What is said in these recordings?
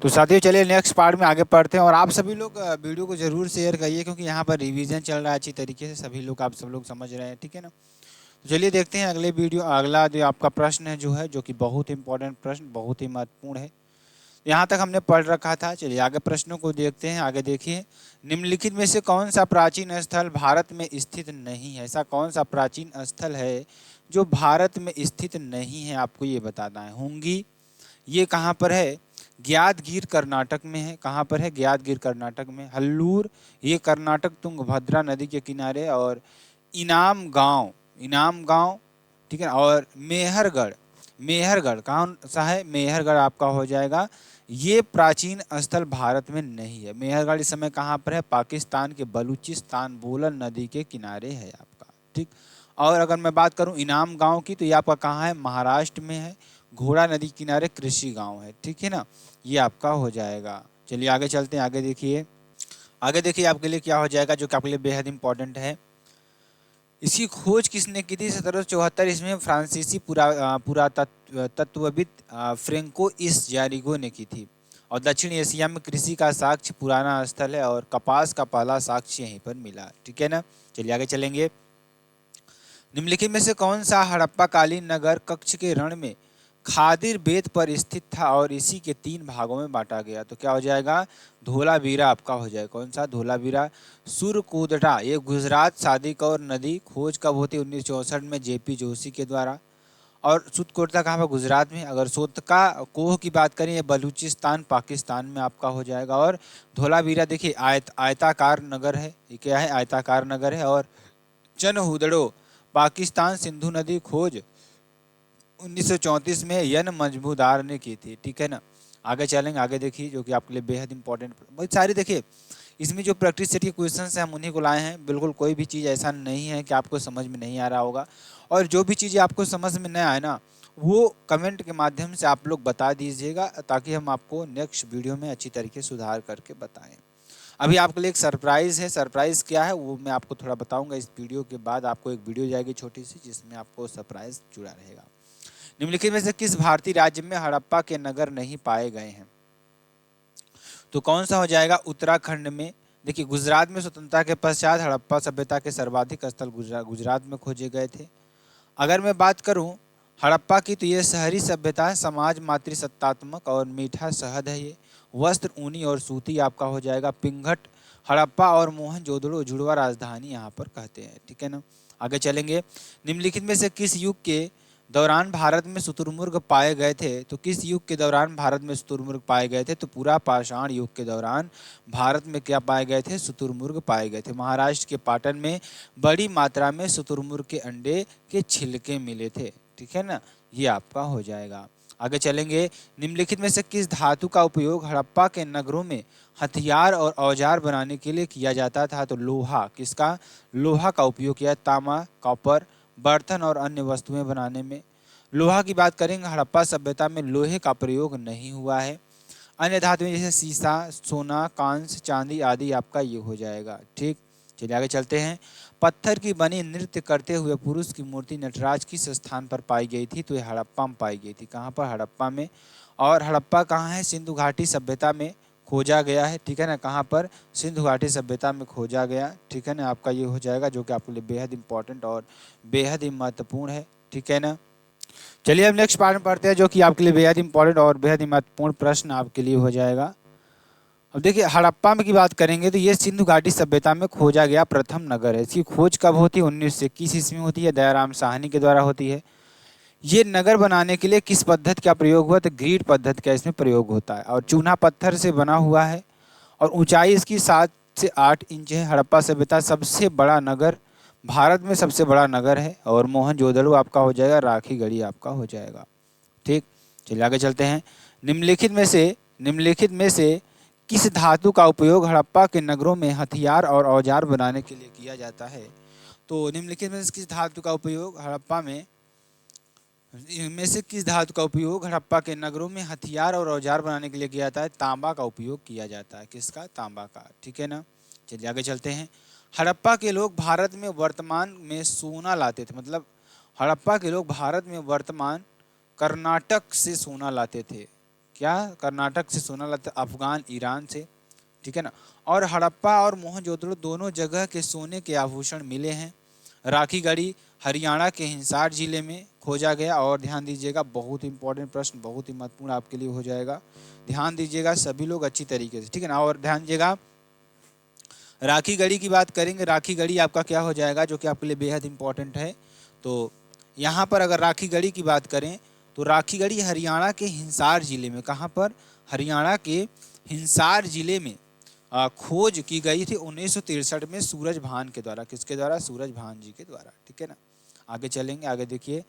तो साथियों चलिए नेक्स्ट पार्ट में आगे पढ़ते हैं। और आप सभी लोग वीडियो को जरूर शेयर करिए, क्योंकि यहाँ पर रिवीजन चल रहा है अच्छी तरीके से, सभी लोग आप सब लोग समझ रहे हैं, ठीक है ना। तो चलिए देखते हैं अगले वीडियो। अगला जो आपका प्रश्न है जो कि बहुत इंपॉर्टेंट प्रश्न, बहुत ही महत्वपूर्ण है। यहाँ तक हमने पढ़ रखा था। चलिए आगे प्रश्नों को देखते हैं। आगे देखिए, निम्नलिखित में से कौन सा प्राचीन स्थल भारत में स्थित नहीं है। ऐसा कौन सा प्राचीन स्थल है जो भारत में स्थित नहीं है, आपको ये बताना है। हुंगी, ये कहाँ पर है? ग्यादगीर कर्नाटक में है। कहाँ पर है? ग्यादगीर कर्नाटक में। हल्लूर, ये कर्नाटक तुंगभद्रा नदी के किनारे। और इनाम गांव, इनाम गांव, ठीक है। और मेहरगढ़, मेहरगढ़ कौन सा है? मेहरगढ़ आपका हो जाएगा। ये प्राचीन स्थल भारत में नहीं है। मेहरगढ़ इस समय कहाँ पर है? पाकिस्तान के बलूचिस्तान बोलन नदी के किनारे है आपका, ठीक। और अगर मैं बात करूं इनाम गांव की, तो ये आपका कहाँ है? महाराष्ट्र में है। घोड़ा नदी किनारे कृषि गांव है, ठीक है ना। ये आपका हो जाएगा। चलिए आगे चलते हैं। आगे देखिए, आगे देखिए आपके लिए क्या हो जाएगा, जो कि आपके लिए बेहद इंपॉर्टेंट है। इसकी खोज किसने की थी? 1774 इसमें फ्रांसीसी पुरातत्वविद फ्रेंको इस जारिगो ने की थी। और दक्षिण एशिया में कृषि का साक्ष्य पुराना स्थल है, और कपास का पहला साक्ष्य यहीं पर मिला, ठीक है ना। चलिए आगे चलेंगे। निम्नलिखित में से कौन सा हड़प्पाकालीन नगर कक्ष के रण में खादिर बेत पर स्थित था और इसी के 3 भागों में बांटा गया? तो क्या हो जाएगा? धोलावीरा आपका हो जाएगा। कौन सा? धोलावीरा। सुरकोटडा, ये गुजरात। सादिकौर नदी खोज कब होती? 1964 में जेपी जोशी के द्वारा। और सुरकोटडा कहाँ पर? गुजरात में। अगर सोतका कोह की बात करें, ये बलूचिस्तान पाकिस्तान में आपका हो जाएगा। और धोलावीरा देखिए आयताकार नगर है। ये क्या है? आयताकार नगर है। और चनहुदड़ो पाकिस्तान सिंधु नदी खोज 1934 में यन मजमूदार ने की थी, ठीक है ना। आगे चलेंगे। आगे देखिए, जो कि आपके लिए बेहद इंपॉर्टेंट, बहुत सारी देखिए इसमें जो प्रैक्टिस सेट के क्वेश्चन है हम उन्हीं को लाए हैं। बिल्कुल कोई भी चीज़ ऐसा नहीं है कि आपको समझ में नहीं आ रहा होगा। और जो भी चीज़ें आपको समझ में नहीं आए ना, वो कमेंट के माध्यम से आप लोग बता दीजिएगा, ताकि हम आपको नेक्स्ट वीडियो में अच्छी तरीके से सुधार करके बताएं। अभी आपके लिए एक सरप्राइज़ है। सरप्राइज़ क्या है वो मैं आपको थोड़ा बताऊंगा। इस वीडियो के बाद आपको एक वीडियो जाएगी छोटी सी, जिसमें आपको सरप्राइज़ जुड़ा रहेगा। निम्नलिखित में से किस भारतीय राज्य में हड़प्पा के नगर नहीं पाए गए हैं? तो कौन सा हो जाएगा? उत्तराखंड में। देखिए गुजरात में स्वतंत्रता के पश्चात हड़प्पा सभ्यता के सर्वाधिक स्थल गुजरात में खोजे गए थे। अगर मैं बात करूं हड़प्पा की, तो ये शहरी सभ्यता है, समाज मातृसत्तात्मक और मीठा शहद है। ये वस्त्र ऊनी और सूती आपका हो जाएगा। पिंगट, हड़प्पा और मोहनजोदड़ो जुड़वा राजधानी यहाँ पर कहते हैं, ठीक है ना। आगे चलेंगे। निम्नलिखित में से किस युग के दौरान भारत में शुतुरमुर्ग पाए गए थे? तो किस युग के दौरान भारत में शुतुरमुर्ग पाए गए थे? तो पूरा पाषाण युग के दौरान भारत में क्या पाए गए थे? शुतुरमुर्ग पाए गए थे। महाराष्ट्र के पाटन में बड़ी मात्रा में शुतुरमुर्ग के अंडे के छिलके मिले थे, ठीक है ना। ये आपका हो जाएगा। आगे चलेंगे। निम्नलिखित में से किस धातु का उपयोग हड़प्पा के नगरों में हथियार और औजार बनाने के लिए किया जाता था? तो लोहा। किसका? लोहा का उपयोग किया। तांबा, कॉपर, बर्तन और अन्य वस्तुएं बनाने में। लोहा की बात करेंगे, हड़प्पा सभ्यता में लोहे का प्रयोग नहीं हुआ है। अन्य धातुएं जैसे सीसा, सोना, कांस्य, चांदी आदि आपका ये हो जाएगा, ठीक। चलिए आगे चलते हैं। पत्थर की बनी नृत्य करते हुए पुरुष की मूर्ति नटराज किस स्थान पर पाई गई थी? तो ये हड़प्पा में पाई गई थी। कहाँ पर? हड़प्पा में। और हड़प्पा कहाँ है? सिंधु घाटी सभ्यता में खोजा गया है, ठीक है ना। कहाँ पर? सिंधु घाटी सभ्यता में खोजा गया, ठीक है ना। आपका ये हो जाएगा, जो कि आपके लिए बेहद इंपॉर्टेंट और बेहद ही महत्वपूर्ण है, ठीक है ना। चलिए अब नेक्स्ट पार्ट में पढ़ते हैं, जो कि आपके लिए बेहद इंपॉर्टेंट और बेहद ही महत्वपूर्ण प्रश्न आपके लिए हो जाएगा। अब देखिए हड़प्पा में की बात करेंगे, तो ये सिंधु घाटी सभ्यता में खोजा गया प्रथम नगर है। इसकी खोज कब होती है? 1921 ईस्वी में होती है, दयाराम साहनी के द्वारा होती है। ये नगर बनाने के लिए किस पद्धति का प्रयोग हुआ? तो ग्रीड पद्धति का इसमें प्रयोग होता है। और चूना पत्थर से बना हुआ है, और ऊंचाई इसकी 7 से 8 इंच है। हड़प्पा सभ्यता सबसे बड़ा नगर, भारत में सबसे बड़ा नगर है। और मोहनजोदड़ो आपका हो जाएगा, राखीगढ़ी आपका हो जाएगा, ठीक। चलिए आगे चलते हैं। निम्नलिखित में से किस धातु का उपयोग हड़प्पा के नगरों में हथियार और औजार बनाने के लिए किया जाता है? तो निम्नलिखित में से किस धातु का उपयोग हड़प्पा में इनमें से किस धातु का उपयोग हड़प्पा के नगरों में हथियार और औजार बनाने के लिए किया जाता है? तांबा का उपयोग किया जाता है। किसका? तांबा का, ठीक है ना। चलिए आगे चलते हैं। हड़प्पा के लोग भारत में वर्तमान में सोना लाते थे। मतलब हड़प्पा के लोग भारत में वर्तमान कर्नाटक से सोना लाते थे। क्या कर्नाटक से सोना लाते, अफगान ईरान से, ठीक है ना। और हड़प्पा और मोहनजोदड़ो दोनों जगह के सोने के आभूषण मिले हैं। राखी गढ़ी हरियाणा के हिसार जिले में खोजा गया। और ध्यान दीजिएगा, बहुत इंपॉर्टेंट प्रश्न, बहुत ही महत्वपूर्ण आपके लिए हो जाएगा, ध्यान दीजिएगा सभी लोग अच्छी तरीके से, ठीक है ना। और ध्यान दीजिएगा, राखी गढ़ी की बात करेंगे, राखी गढ़ी आपका क्या हो जाएगा जो कि आपके लिए बेहद इंपॉर्टेंट है। तो यहाँ पर अगर राखी गढ़ी की बात करें तो राखी गढ़ी हरियाणा के हिसार जिले में, कहाँ पर, हरियाणा के हिसार जिले में खोज की गई थी 1963 में सूरज भान के द्वारा। किसके द्वारा? सूरज भान जी के द्वारा, ठीक है ना। आगे चलेंगे, आगे देखिए,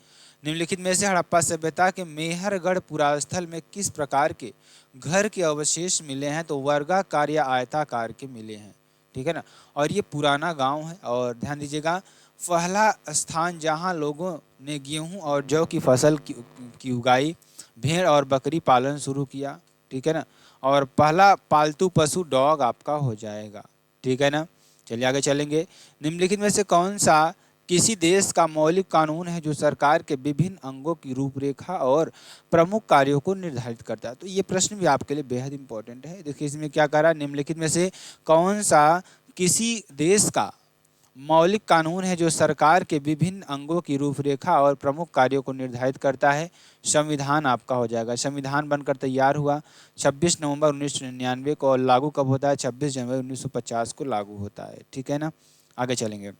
निम्नलिखित में से हड़प्पा सभ्यता के मेहरगढ़ पुरास्थल में किस प्रकार के घर के अवशेष मिले हैं? तो वर्गाकार या आयताकार के मिले हैं, ठीक है ना। और ये पुराना गांव है। और ध्यान दीजिएगा, पहला स्थान जहां लोगों ने गेहूं और जौ की फसल की उगाई, भेड़ और बकरी पालन शुरू किया, ठीक है ना। और पहला पालतू पशु डॉग आपका हो जाएगा, ठीक है ना। चलिए आगे चलेंगे, निम्नलिखित में से कौन सा किसी देश का मौलिक कानून है जो सरकार के विभिन्न अंगों की रूपरेखा और प्रमुख कार्यों को निर्धारित करता है? तो ये प्रश्न भी आपके लिए बेहद इंपॉर्टेंट है। देखिए इसमें क्या कह रहा है, निम्नलिखित में से कौन सा किसी देश का मौलिक कानून है जो सरकार के विभिन्न अंगों की रूपरेखा और प्रमुख कार्यों को निर्धारित करता है? संविधान आपका हो जाएगा। संविधान बनकर तैयार हुआ 26 नवंबर 1999 को और लागू कब होता है? 26 जनवरी 1950 को लागू होता है, ठीक है ना। आगे चलेंगे,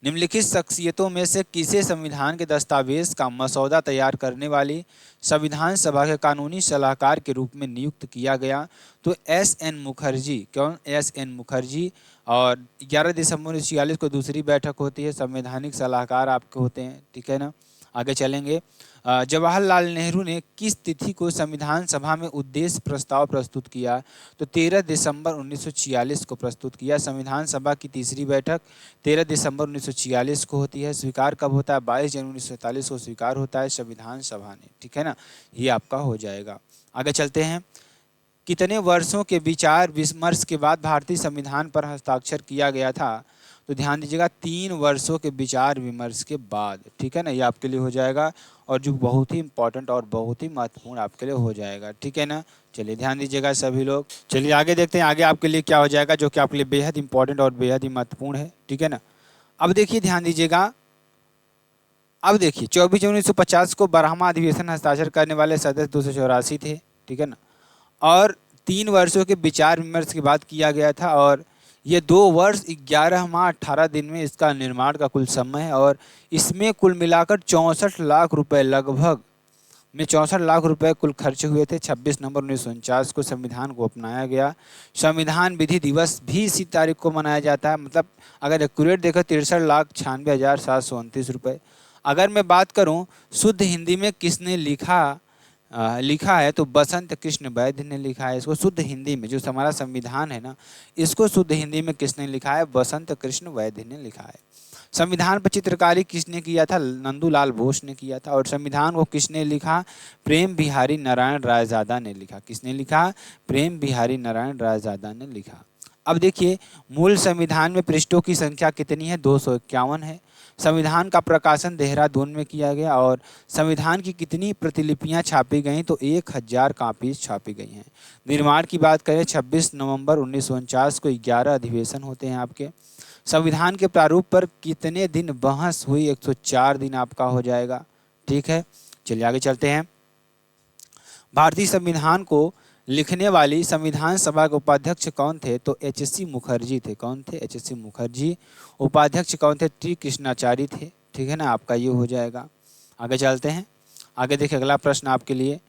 निम्नलिखित शख्सियतों में से किसे संविधान के दस्तावेज का मसौदा तैयार करने वाली संविधान सभा के कानूनी सलाहकार के रूप में नियुक्त किया गया? तो एस.एन. मुखर्जी। कौन? एस.एन. मुखर्जी। और 11 दिसंबर 1946 को दूसरी बैठक होती है, संवैधानिक सलाहकार आपके होते हैं, ठीक है ना। आगे चलेंगे, जवाहरलाल नेहरू ने किस तिथि को संविधान सभा में उद्देश्य प्रस्ताव प्रस्तुत किया? तो 13 दिसंबर 1946 को प्रस्तुत किया। संविधान सभा की तीसरी बैठक 13 दिसंबर 1946 को होती है। स्वीकार कब होता है? 22 जनवरी 1947 को स्वीकार होता है संविधान सभा ने, ठीक है ना। ये आपका हो जाएगा। आगे चलते हैं, कितने वर्षों के विचार विमर्श के बाद भारतीय संविधान पर हस्ताक्षर किया गया था? तो ध्यान दीजिएगा, 3 वर्षों के विचार विमर्श के बाद, ठीक है ना। ये आपके लिए हो जाएगा और जो बहुत ही इंपॉर्टेंट और बहुत ही महत्वपूर्ण आपके लिए हो जाएगा, ठीक है ना। चलिए ध्यान दीजिएगा सभी लोग। चलिए आगे देखते हैं, आगे आपके लिए क्या हो जाएगा जो कि आपके लिए बेहद इंपॉर्टेंट और बेहद ही महत्वपूर्ण है, ठीक है ना। अब देखिए ध्यान दीजिएगा, अब देखिए 24 जनवरी 1950 को 12वां अधिवेशन हस्ताक्षर करने वाले सदस्य 284 थे, ठीक है ना। और 3 वर्षों के विचार विमर्श के बाद किया गया था। और ये 2 वर्ष 11 माह 18 दिन में इसका निर्माण का कुल समय है। और इसमें कुल मिलाकर 64 लाख रुपए, लगभग में 64 लाख रुपए कुल खर्च हुए थे। 26 नवंबर 1949 को संविधान को अपनाया गया। संविधान विधि दिवस भी इसी तारीख को मनाया जाता है। मतलब अगर एक्यूरेट देखो 63,96,729 रुपये। अगर मैं बात करूं शुद्ध हिंदी में किसने लिखा है तो बसंत कृष्ण वैद्य ने लिखा है इसको। शुद्ध हिंदी में जो हमारा संविधान है ना, इसको शुद्ध हिंदी में किसने लिखा है? बसंत कृष्ण वैद्य ने लिखा है। संविधान पर चित्रकारी किसने किया था? नंदूलाल बोस ने किया था। और संविधान को किसने लिखा? प्रेम बिहारी नारायण रायजादा ने लिखा। किसने लिखा? प्रेम बिहारी नारायण रायजादा ने लिखा। अब देखिए, मूल संविधान में पृष्ठों की संख्या कितनी है? 251 है। संविधान का प्रकाशन देहरादून में किया गया। और संविधान की कितनी प्रतिलिपियां छापी गई? तो 1000 कापीज छापी गई हैं। निर्माण की बात करें 26 नवंबर 1949 को 11 अधिवेशन होते हैं आपके। संविधान के प्रारूप पर कितने दिन बहस हुई? 104 दिन आपका हो जाएगा, ठीक है। चलिए आगे चलते हैं, भारतीय संविधान को लिखने वाली संविधान सभा के उपाध्यक्ष कौन थे? तो एच.सी. मुखर्जी थे। कौन थे? एच.सी. मुखर्जी। उपाध्यक्ष कौन थे? टी कृष्णाचारी थे, ठीक है ना। आपका ये हो जाएगा। आगे चलते हैं, आगे देखिए अगला प्रश्न आपके लिए,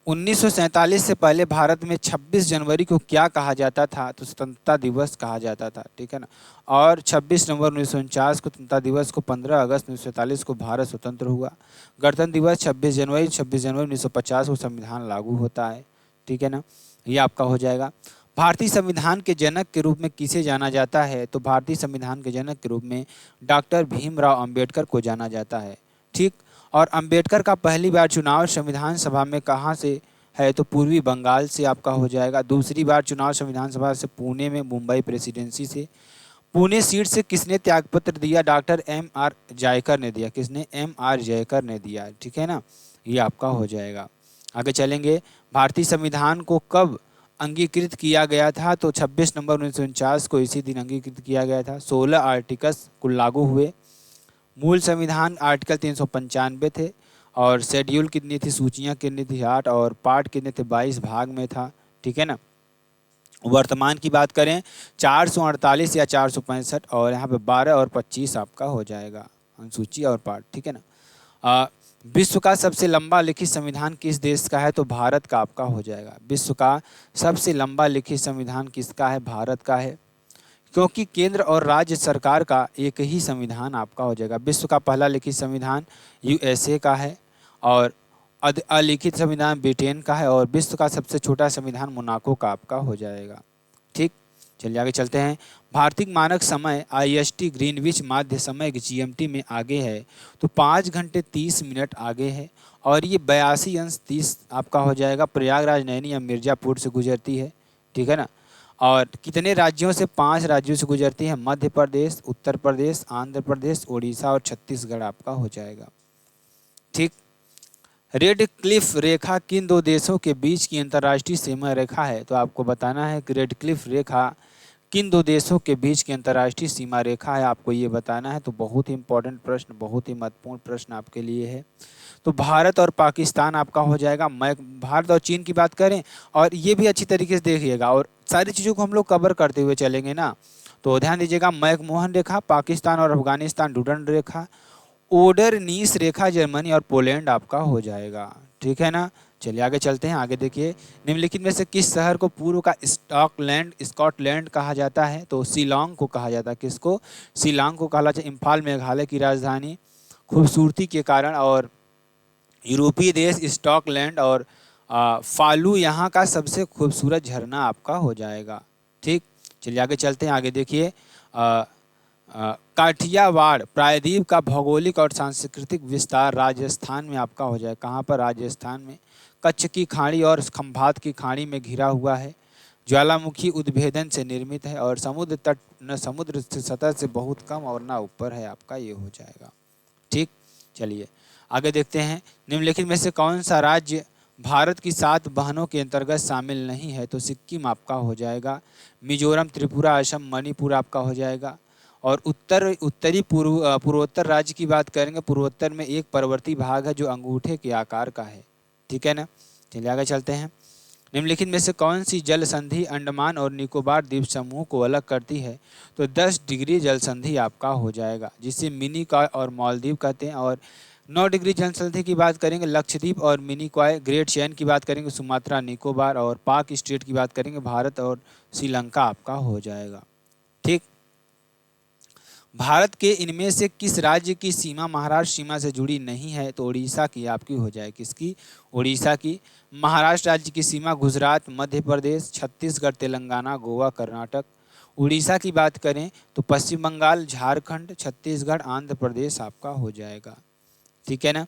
1947 से पहले भारत में 26 जनवरी को क्या कहा जाता था? तो स्वतंत्रता दिवस कहा जाता था, ठीक है ना। और 26 नवंबर 1949 को स्वतंत्रता दिवस को, 15 अगस्त 1947 को भारत स्वतंत्र हुआ। गणतंत्र दिवस 26 जनवरी 1950 को संविधान लागू होता है, ठीक है ना। ये आपका हो जाएगा। भारतीय संविधान के जनक के रूप में किसे जाना जाता है? तो भारतीय संविधान के जनक के रूप में डॉक्टर भीमराव अंबेडकर को जाना जाता है, ठीक। और अंबेडकर का पहली बार चुनाव संविधान सभा में कहाँ से है? तो पूर्वी बंगाल से आपका हो जाएगा। दूसरी बार चुनाव संविधान सभा से पुणे में, मुंबई प्रेसिडेंसी से। पुणे सीट से किसने त्यागपत्र दिया? Doctor M.R. जयकर ने दिया। किसने? M.R. जयकर ने दिया, ठीक है ना। ये आपका हो जाएगा। आगे चलेंगे, भारतीय संविधान को कब अंगीकृत किया गया था? तो 26 नवंबर 1949 को इसी दिन अंगीकृत किया गया था। 16 आर्टिकल्स कुल लागू हुए। मूल संविधान आर्टिकल 395 थे और शेड्यूल कितनी थी, सूचियाँ कितनी थी, 8 और पार्ट कितने थे, 22 भाग में था। ठीक है ना। वर्तमान की बात करें 448 या 465 और यहाँ पे 12 और 25 आपका हो जाएगा अनुसूची और पार्ट। ठीक है ना। विश्व का सबसे लंबा लिखित संविधान किस देश का है? तो भारत का आपका हो जाएगा। विश्व का सबसे लंबा लिखित संविधान किसका है? भारत का है, क्योंकि केंद्र और राज्य सरकार का एक ही संविधान आपका हो जाएगा। विश्व का पहला लिखित संविधान यूएसए का है और अलिखित संविधान ब्रिटेन का है और विश्व का सबसे छोटा संविधान मोनाको का आपका हो जाएगा। ठीक, चलिए आगे चलते हैं। भारतीय मानक समय IST ग्रीनविच माध्य समय GMT में आगे है तो 5 घंटे 30 मिनट आगे है और ये 82°30 आपका हो जाएगा। प्रयागराज, नैनी या मिर्ज़ापुर से गुजरती है। ठीक है ना। और कितने राज्यों से? 5 राज्यों से गुजरती है, मध्य प्रदेश, उत्तर प्रदेश, आंध्र प्रदेश, उड़ीसा और छत्तीसगढ़ आपका हो जाएगा। ठीक, रेड क्लिफ रेखा किन दो देशों के बीच की अंतर्राष्ट्रीय सीमा रेखा है? तो आपको बताना है कि रेड क्लिफ रेखा किन दो देशों के बीच की अंतर्राष्ट्रीय सीमा रेखा है, आपको ये बताना है। तो बहुत ही इंपॉर्टेंट प्रश्न, बहुत ही महत्वपूर्ण प्रश्न आपके लिए है। तो भारत और पाकिस्तान आपका हो जाएगा। मैं भारत और चीन की बात करें और ये भी अच्छी तरीके से देखिएगा और सारी चीज़ों को हम लोग कवर करते हुए चलेंगे ना। तो ध्यान दीजिएगा, मैकमोहन रेखा पाकिस्तान और अफगानिस्तान, डुडन रेखा, ओडरनीस रेखा जर्मनी और पोलैंड आपका हो जाएगा। ठीक है ना। चलिए आगे चलते हैं। आगे देखिए, निम्नलिखित में से किस शहर को पूर्व का स्कॉटलैंड कहा जाता है? तो शिलांग को कहा जाता है। किसको? शिलांग को कहा जाता है। इम्फाल मेघालय की राजधानी, खूबसूरती के कारण, और यूरोपीय देश स्कॉटलैंड और फालू यहाँ का सबसे खूबसूरत झरना आपका हो जाएगा। ठीक, चलिए आगे चलते हैं। आगे देखिए, काठियावाड़ प्रायद्वीप का भौगोलिक और सांस्कृतिक विस्तार राजस्थान में आपका हो जाए। कहाँ पर? राजस्थान में। कच्छ की खाड़ी और खंभात की खाड़ी में घिरा हुआ है, ज्वालामुखी उद्भेदन से निर्मित है और समुद्र तट न समुद्र से सतह से बहुत कम और ना ऊपर है आपका, ये हो जाएगा। ठीक, चलिए आगे देखते हैं। निम्नलिखित में से कौन सा राज्य भारत की 7 बहनों के अंतर्गत शामिल नहीं है? तो सिक्किम आपका हो जाएगा। मिजोरम, त्रिपुरा, असम, मणिपुर आपका हो जाएगा। और उत्तरी पूर्वोत्तर राज्य की बात करेंगे, पूर्वोत्तर में एक पर्वतीय भाग है जो अंगूठे के आकार का है। ठीक है ना। चलिए आगे चलते हैं। निम्नलिखित में से कौन सी जल संधि अंडमान और निकोबार द्वीप समूह को अलग करती है? तो 10 डिग्री जल संधि आपका हो जाएगा, जिसे मिनी कॉय और मालदीव कहते हैं। और 9 डिग्री जल संधि की बात करेंगे लक्षद्वीप और मिनी कॉय। ग्रेट चैन की बात करेंगे सुमात्रा, निकोबार। और पाक स्टेट की बात करेंगे भारत और श्रीलंका आपका हो जाएगा। ठीक, भारत के इनमें से किस राज्य की सीमा महाराष्ट्र सीमा से जुड़ी नहीं है? तो उड़ीसा की आपकी हो जाए। किसकी? उड़ीसा की। महाराष्ट्र राज्य की सीमा गुजरात, मध्य प्रदेश, छत्तीसगढ़, तेलंगाना, गोवा, कर्नाटक। उड़ीसा की बात करें तो पश्चिम बंगाल, झारखंड, छत्तीसगढ़, आंध्र प्रदेश आपका हो जाएगा। ठीक है ना।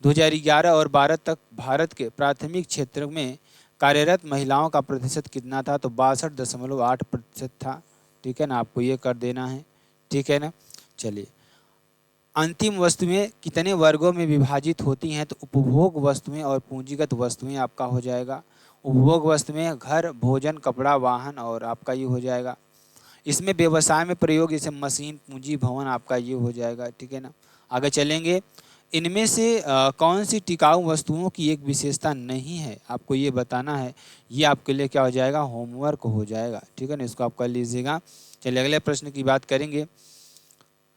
2011 और 12 तक भारत के प्राथमिक क्षेत्र में कार्यरत महिलाओं का प्रतिशत कितना था? तो 62.8% था। ठीक है ना, आपको ये कर देना है। ठीक है ना। चलिए, अंतिम वस्तुएं कितने वर्गों में विभाजित होती हैं? तो उपभोग वस्तुएं और पूंजीगत वस्तुएं आपका हो जाएगा। उपभोग वस्तुएं घर, भोजन, कपड़ा, वाहन और आपका ये हो जाएगा। इसमें व्यवसाय में प्रयोग जैसे मशीन, पूंजी, भवन आपका ये हो जाएगा। ठीक है ना। आगे चलेंगे। इनमें से कौन सी टिकाऊ वस्तुओं की एक विशेषता नहीं है? आपको ये बताना है। ये आपके लिए क्या हो जाएगा? होमवर्क हो जाएगा। ठीक है ना, इसको आप कर लीजिएगा। चलिए अगले प्रश्न की बात करेंगे।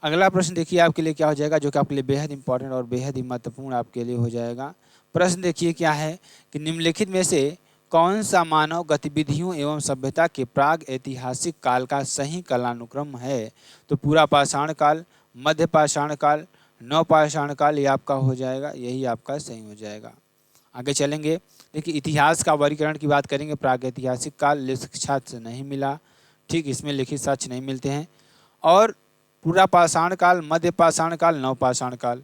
अगला प्रश्न देखिए आपके लिए क्या हो जाएगा, जो कि आपके लिए बेहद इंपॉर्टेंट और बेहद ही महत्वपूर्ण आपके लिए हो जाएगा। प्रश्न देखिए क्या है कि निम्नलिखित में से कौन सा मानव गतिविधियों एवं सभ्यता के प्राग ऐतिहासिक काल का सही कालानुक्रम है? तो पूरा पाषाण काल, मध्य पाषाण काल, नवपाषाण काल, ये आपका हो जाएगा। यही आपका सही हो जाएगा। आगे चलेंगे। देखिए, इतिहास का वर्गीकरण की बात करेंगे। प्रागैतिहासिक काल लिखित साक्ष्य नहीं मिला। ठीक, इसमें लिखित साक्ष्य नहीं मिलते हैं। और पूरा पाषाण काल, मध्य पाषाण काल, नवपाषाण काल।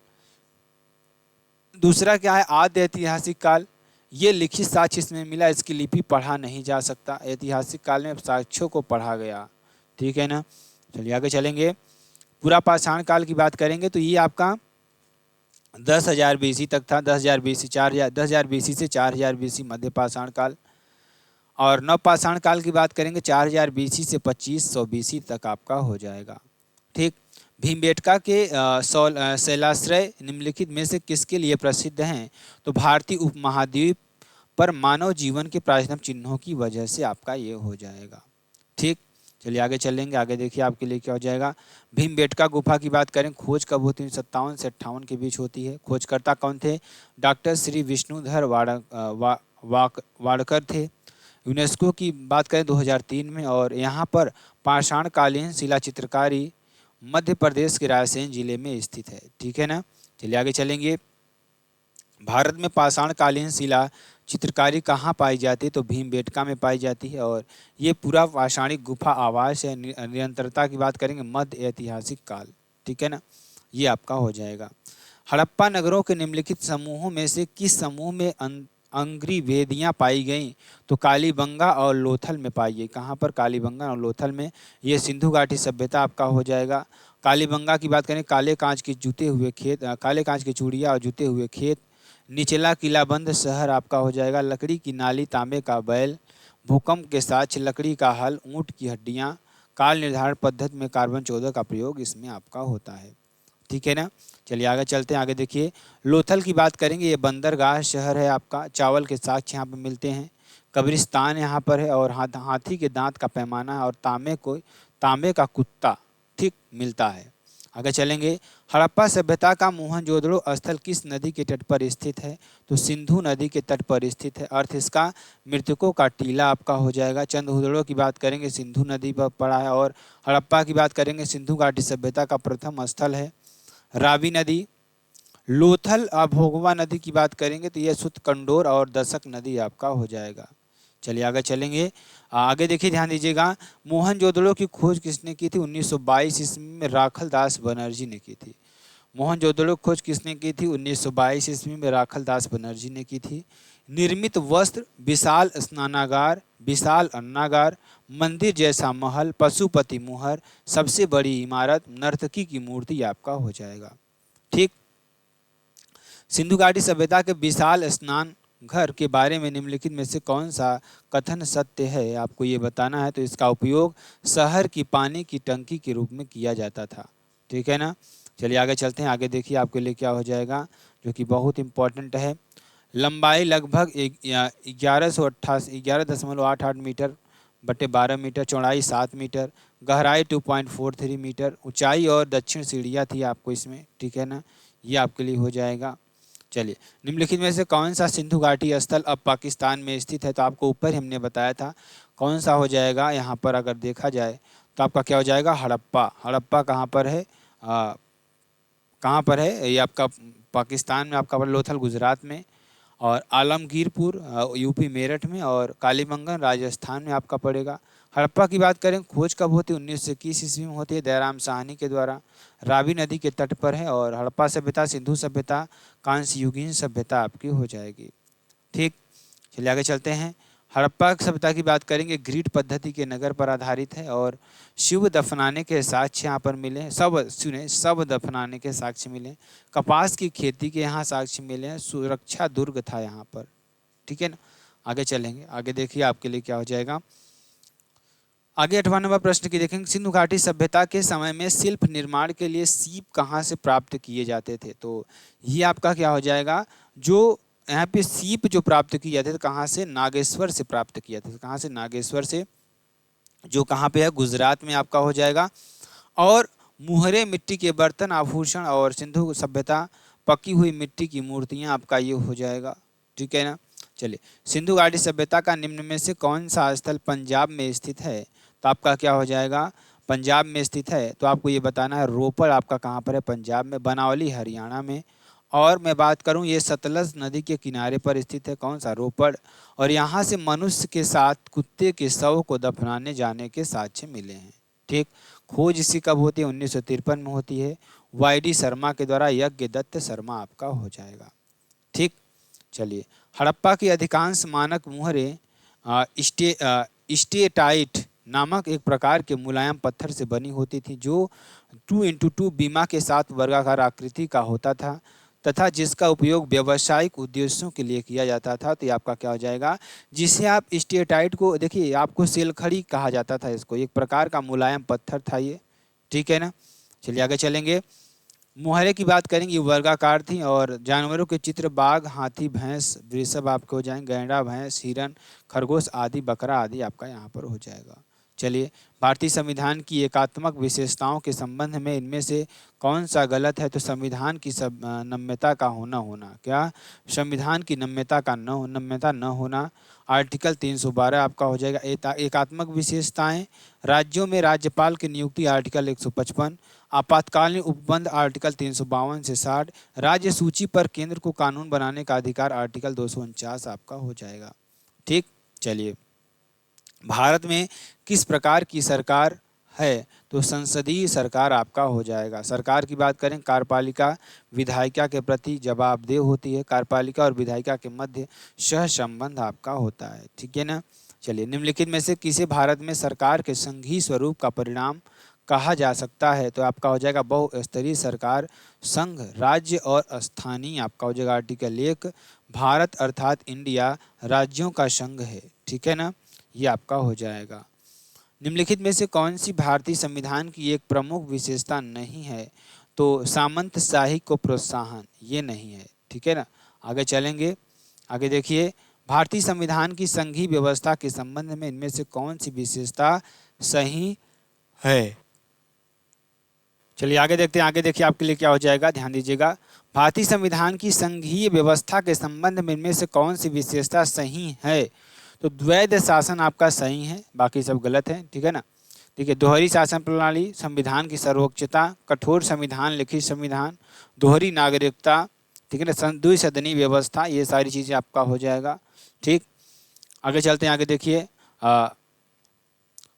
दूसरा क्या है? आद्य ऐतिहासिक काल, ये लिखित साक्ष्य इसमें मिला, इसकी लिपि पढ़ा नहीं जा सकता। ऐतिहासिक काल में साक्ष्यों को पढ़ा गया। ठीक है ना। चलिए आगे चलेंगे। पूरा पाषाण काल की बात करेंगे तो ये आपका 10,000 BC तक था। 10,000 BC 4,000 10,000 BC से 4,000 BC मध्य पाषाण काल। और नव पाषाण काल की बात करेंगे 4,000 BC से 2,500 BC तक आपका हो जाएगा। ठीक। भीमबेटका के शैलाश्रय निम्नलिखित में से किसके लिए प्रसिद्ध हैं? तो भारतीय उपमहाद्वीप पर मानव जीवन के प्राचीनतम चिन्हों की वजह से आपका ये हो जाएगा। ठीक। चलिए आगे चलेंगे। आगे देखिए आपके लिए क्या हो जाएगा। भीमबेटका गुफा की बात करें, खोज कब होती है? 57 से 58 के बीच होती है। खोजकर्ता कौन थे? डॉक्टर श्री विष्णुधर वाडकर थे। यूनेस्को की बात करें 2003 में। और यहाँ पर पाषाणकालीन शिला चित्रकारी मध्य प्रदेश के रायसेन जिले में स्थित है। ठीक है ना। चलिए आगे चलेंगे। भारत में पाषाणकालीन शिला चित्रकारी कहाँ पाई जाती है? तो भीमबेटका में पाई जाती है। और ये पूरा पाषाणिक गुफा आवास है। निरंतरता की बात करेंगे मध्य ऐतिहासिक काल। ठीक है ना, ये आपका हो जाएगा। हड़प्पा नगरों के निम्नलिखित समूहों में से किस समूह में अंग्री वेदियाँ पाई गईं? तो कालीबंगा और लोथल में पाई गई। कहाँ पर? कालीबंगा और लोथल में। ये सिंधु घाटी सभ्यता आपका हो जाएगा। कालीबंगा की बात करें, काले कांच के जूते हुए खेत, काले कांच की चूड़ियाँ और जूते हुए खेत। निचला किलाबंद शहर आपका हो जाएगा। लकड़ी की नाली, तांबे का बैल, भूकंप के साक्ष्य, लकड़ी का हल, ऊँट की हड्डियाँ। काल निर्धारण पद्धति में कार्बन 14 का प्रयोग इसमें आपका होता है। ठीक है ना। चलिए आगे चलते हैं। आगे देखिए लोथल की बात करेंगे। ये बंदरगाह शहर है आपका। चावल के साक्ष्य यहाँ पर मिलते हैं। कब्रिस्तान यहाँ पर है। और हाथी के दांत का पैमाना है। और तांबे का कुत्ता ठीक मिलता है। आगे चलेंगे। हड़प्पा सभ्यता का मोहनजोदड़ो स्थल किस नदी के तट पर स्थित है? तो सिंधु नदी के तट पर स्थित है। अर्थ इसका मृतकों का टीला आपका हो जाएगा। चंद्रहुदड़ो की बात करेंगे, सिंधु नदी पर पड़ा है। और हड़प्पा की बात करेंगे, सिंधु घाटी सभ्यता का प्रथम स्थल है रावी नदी। लोथल और भोगवा नदी की बात करेंगे तो यह शुद्ध कंडोर और दशक नदी आपका हो जाएगा। चलिए आगे चलेंगे। आगे देखिए, ध्यान दीजिएगा। मोहनजोदड़ो की खोज किसने की थी? 1922 ईस्वी में राखल दास बनर्जी ने की थी। मोहनजोदड़ो की खोज किसने की थी? 1922 ईस्वी में राखल दास बनर्जी ने की थी। निर्मित वस्त्र, विशाल स्नानागार, विशाल अन्नागार, मंदिर जैसा महल, पशुपति मुहर, सबसे बड़ी इमारत, नर्तकी की मूर्ति आपका हो जाएगा। ठीक। सिंधु घाटी सभ्यता के विशाल स्नान घर के बारे में निम्नलिखित में से कौन सा कथन सत्य है? आपको ये बताना है। तो इसका उपयोग शहर की पानी की टंकी के रूप में किया जाता था। ठीक है ना। चलिए आगे चलते हैं। आगे देखिए आपके लिए क्या हो जाएगा, जो कि बहुत इंपॉर्टेंट है। लंबाई लगभग 11.88 मीटर बटे 12 मीटर, चौड़ाई 7 मीटर, गहराई 2.43 मीटर, ऊंचाई और दक्षिण सीढ़ियाँ थी आपको इसमें। ठीक है ना, ये आपके लिए हो जाएगा। चलिए, निम्नलिखित में से कौन सा सिंधु घाटी स्थल अब पाकिस्तान में स्थित है? तो आपको ऊपर हमने बताया था कौन सा हो जाएगा। यहाँ पर अगर देखा जाए तो आपका क्या हो जाएगा? हड़प्पा। हड़प्पा कहाँ पर है? कहाँ पर है ये? आपका पाकिस्तान में आपका लोथल गुजरात में, और आलमगीरपुर यूपी मेरठ में, और कालीबंगन राजस्थान में आपका पड़ेगा। हड़प्पा की बात करें, खोज कब होती है? 1921 ईस्वी में होती है, दयाराम साहनी के द्वारा। रावी नदी के तट पर है। और हड़प्पा सभ्यता, सिंधु सभ्यता, कांस्य युगीन सभ्यता आपकी हो जाएगी। ठीक। चलिए आगे चलते हैं। हड़प्पा सभ्यता की बात करेंगे, ग्रिड पद्धति के नगर पर आधारित है। और शिव दफनाने के साक्ष्य यहाँ पर मिले। सब दफनाने के साक्ष्य मिले। कपास की खेती के यहाँ साक्ष्य मिले हैं। सुरक्षा दुर्ग था यहाँ पर। ठीक है ना। आगे चलेंगे। आगे देखिए आपके लिए क्या हो जाएगा। आगे 8वां नंबर प्रश्न की देखेंगे। सिंधु घाटी सभ्यता के समय में शिल्प निर्माण के लिए सीप कहाँ से प्राप्त किए जाते थे? तो ये आपका क्या हो जाएगा, जो यहाँ पे सीप जो प्राप्त किए जाते थे कहाँ से? नागेश्वर से प्राप्त किया था। कहाँ से? नागेश्वर से, जो कहाँ पे है? गुजरात में आपका हो जाएगा। और मुहरे, मिट्टी के बर्तन, आभूषण, और सिंधु सभ्यता पकी हुई मिट्टी की मूर्तियाँ आपका ये हो जाएगा। ठीक है ना। चलिए, सिंधु घाटी सभ्यता का निम्न में से कौन सा स्थल पंजाब में स्थित है? तो आपका क्या हो जाएगा? पंजाब में स्थित है। तो आपको ये बताना है रोपड़ आपका कहाँ पर है? पंजाब में। बनावली हरियाणा में। और मैं बात करूँ, ये सतलज नदी के किनारे पर स्थित है। कौन सा? रोपड़। और यहाँ से मनुष्य के साथ कुत्ते के शव को दफनाने जाने के साक्ष्य मिले हैं। ठीक। खोज इसी कब होती है? 1953 में होती है। वाई.डी. शर्मा के द्वारा। यज्ञ दत्त शर्मा आपका हो जाएगा। ठीक। चलिए, हड़प्पा की अधिकांश मानक मुहरें स्टेटाइट नामक एक प्रकार के मुलायम पत्थर से बनी होती थी, जो 2x2 बीमा के साथ वर्गाकार आकृति का होता था। तथा जिसका उपयोग व्यावसायिक उद्देश्यों के लिए किया जाता था। तो ये आपका क्या हो जाएगा, जिसे आप स्टेटाइट को देखिए, आपको सेलखड़ी कहा जाता था, इसको एक प्रकार का मुलायम पत्थर था ये, ठीक है ना। चलिए आगे चलेंगे। मोहरे की बात करेंगे, वर्गाकार थी और जानवरों के चित्र बाघ, हाथी, भैंस, वृषभ आपके हो जाएंगे, गैंडा, भैंस, हिरन, खरगोश आदि, बकरा आदि आपका यहाँ पर हो जाएगा। चलिए, भारतीय संविधान की एकात्मक विशेषताओं के संबंध में इनमें से कौन सा गलत है। तो संविधान की नम्यता का होना, क्या संविधान की नम्यता न होना। आर्टिकल 312 आपका हो जाएगा। एकात्मक विशेषताएं, राज्यों में राज्यपाल की नियुक्ति आर्टिकल 155, आपातकालीन उपबंध आर्टिकल 352 से 60, राज्य सूची पर केंद्र को कानून बनाने का अधिकार आर्टिकल 249 आपका हो जाएगा। ठीक, चलिए, भारत में किस प्रकार की सरकार है। तो संसदीय सरकार आपका हो जाएगा। सरकार की बात करें, कार्यपालिका विधायिका के प्रति जवाबदेह होती है। कार्यपालिका और विधायिका के मध्य सह संबंध आपका होता है, ठीक है ना। चलिए, निम्नलिखित में से किसे भारत में सरकार के संघीय स्वरूप का परिणाम कहा जा सकता है। तो आपका हो जाएगा बहुस्तरीय सरकार, संघ, राज्य और स्थानीय आपका हो जाएगा। आर्टिकल 1, भारत अर्थात इंडिया राज्यों का संघ है, ठीक है ना, ये आपका हो जाएगा। निम्नलिखित में से कौन सी भारतीय संविधान की एक प्रमुख विशेषता नहीं है। तो सामंतशाही को प्रोत्साहन, ये नहीं है, ठीक है ना। आगे चलेंगे, आगे देखिए, भारतीय संविधान की संघीय व्यवस्था के संबंध में इनमें से कौन सी विशेषता सही है। चलिए आगे देखते हैं। आगे देखिए आपके लिए क्या हो जाएगा, ध्यान दीजिएगा। भारतीय संविधान की संघीय व्यवस्था के संबंध में इनमें से कौन सी विशेषता सही है। तो द्वैध शासन आपका सही है, बाकी सब गलत है, ठीक है ना। ठीक है, दोहरी शासन प्रणाली, संविधान की सर्वोच्चता, कठोर संविधान, लिखित संविधान, दोहरी नागरिकता, ठीक है ना, द्विसदनीय व्यवस्था, ये सारी चीज़ें आपका हो जाएगा। ठीक, आगे चलते हैं। आगे देखिए,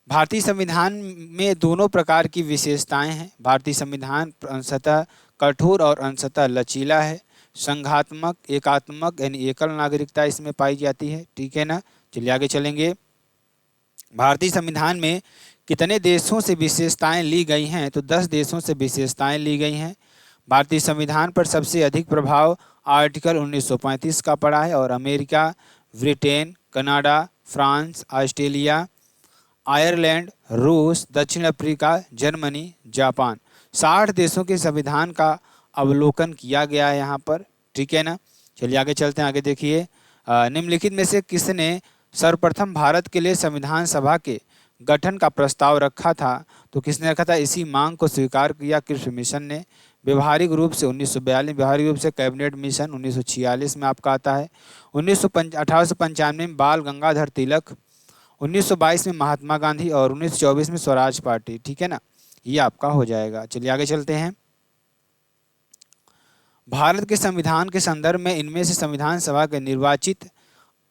भारतीय संविधान में दोनों प्रकार की विशेषताएं हैं। भारतीय संविधान अंशतः कठोर और अंशतः लचीला है। संघात्मक, एकात्मक यानी एकल नागरिकता इसमें पाई जाती है, ठीक है ना। चलिए आगे चलेंगे। भारतीय संविधान में कितने देशों से विशेषताएं ली गई हैं। तो 10 देशों से विशेषताएं ली गई हैं। भारतीय संविधान पर सबसे अधिक प्रभाव आर्टिकल 1935 का पड़ा है और America, Britain, Canada, France, Australia, Ireland, रूस, दक्षिण अफ्रीका, जर्मनी, जापान, 60 देशों के संविधान का अवलोकन किया गया है यहाँ पर, ठीक है ना। चलिए आगे चलते हैं। आगे देखिए, निम्नलिखित में से किसने सर्वप्रथम भारत के लिए संविधान सभा के गठन का प्रस्ताव रखा था। तो किसने रखा था, इसी मांग को स्वीकार किया कृषि मिशन ने। व्यवहारिक रूप से 1942, व्यवहारिक रूप से कैबिनेट मिशन 1946 में आपका आता है। 1895 में बाल गंगाधर तिलक, 1922 में महात्मा गांधी और 1924 में स्वराज पार्टी, ठीक है ना, ये आपका हो जाएगा। चलिए आगे चलते हैं। भारत के संविधान के संदर्भ में इनमें से संविधान सभा के निर्वाचित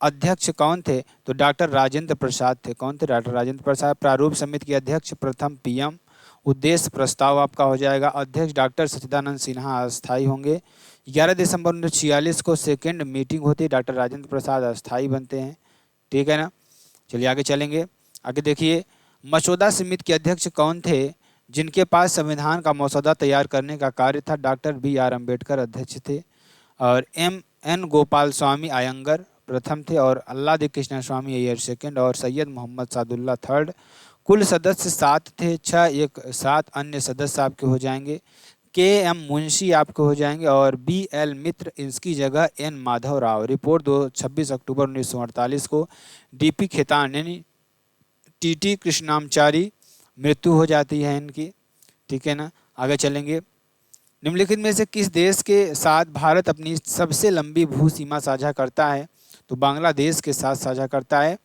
अध्यक्ष कौन थे। तो डॉक्टर राजेंद्र प्रसाद थे। कौन थे, डॉक्टर राजेंद्र प्रसाद। प्रारूप समिति के अध्यक्ष प्रथम पीएम। उद्देश्य प्रस्ताव आपका हो जाएगा। अध्यक्ष डॉक्टर सच्चिदानंद सिन्हा अस्थायी होंगे। 11 दिसंबर 1946 को सेकेंड मीटिंग होती है, डॉक्टर राजेंद्र प्रसाद अस्थायी बनते हैं, ठीक है ना। चलिए आगे चलेंगे। आगे देखिए, मसौदा समिति के अध्यक्ष कौन थे जिनके पास संविधान का मसौदा तैयार करने का कार्य था। डॉक्टर BR अम्बेडकर अध्यक्ष थे और MN गोपाल स्वामी अयंगर प्रथम थे और अल्लादी कृष्ण स्वामी अय्यर सेकंड और सैयद मोहम्मद सादुल्ला थर्ड। कुल सदस्य 7 थे, 7 अन्य सदस्य आपके हो जाएंगे। KM मुंशी आपके हो जाएंगे और BL मित्र, इसकी जगह N माधव राव। रिपोर्ट 26 अक्टूबर 1948 को DP खेतान यानी TT कृष्णामचारी मृत्यु हो जाती है इनकी, ठीक है ना। आगे चलेंगे। निम्नलिखित में से किस देश के साथ भारत अपनी सबसे लंबी भू सीमा साझा करता है। तो बांग्लादेश के साथ साझा करता है,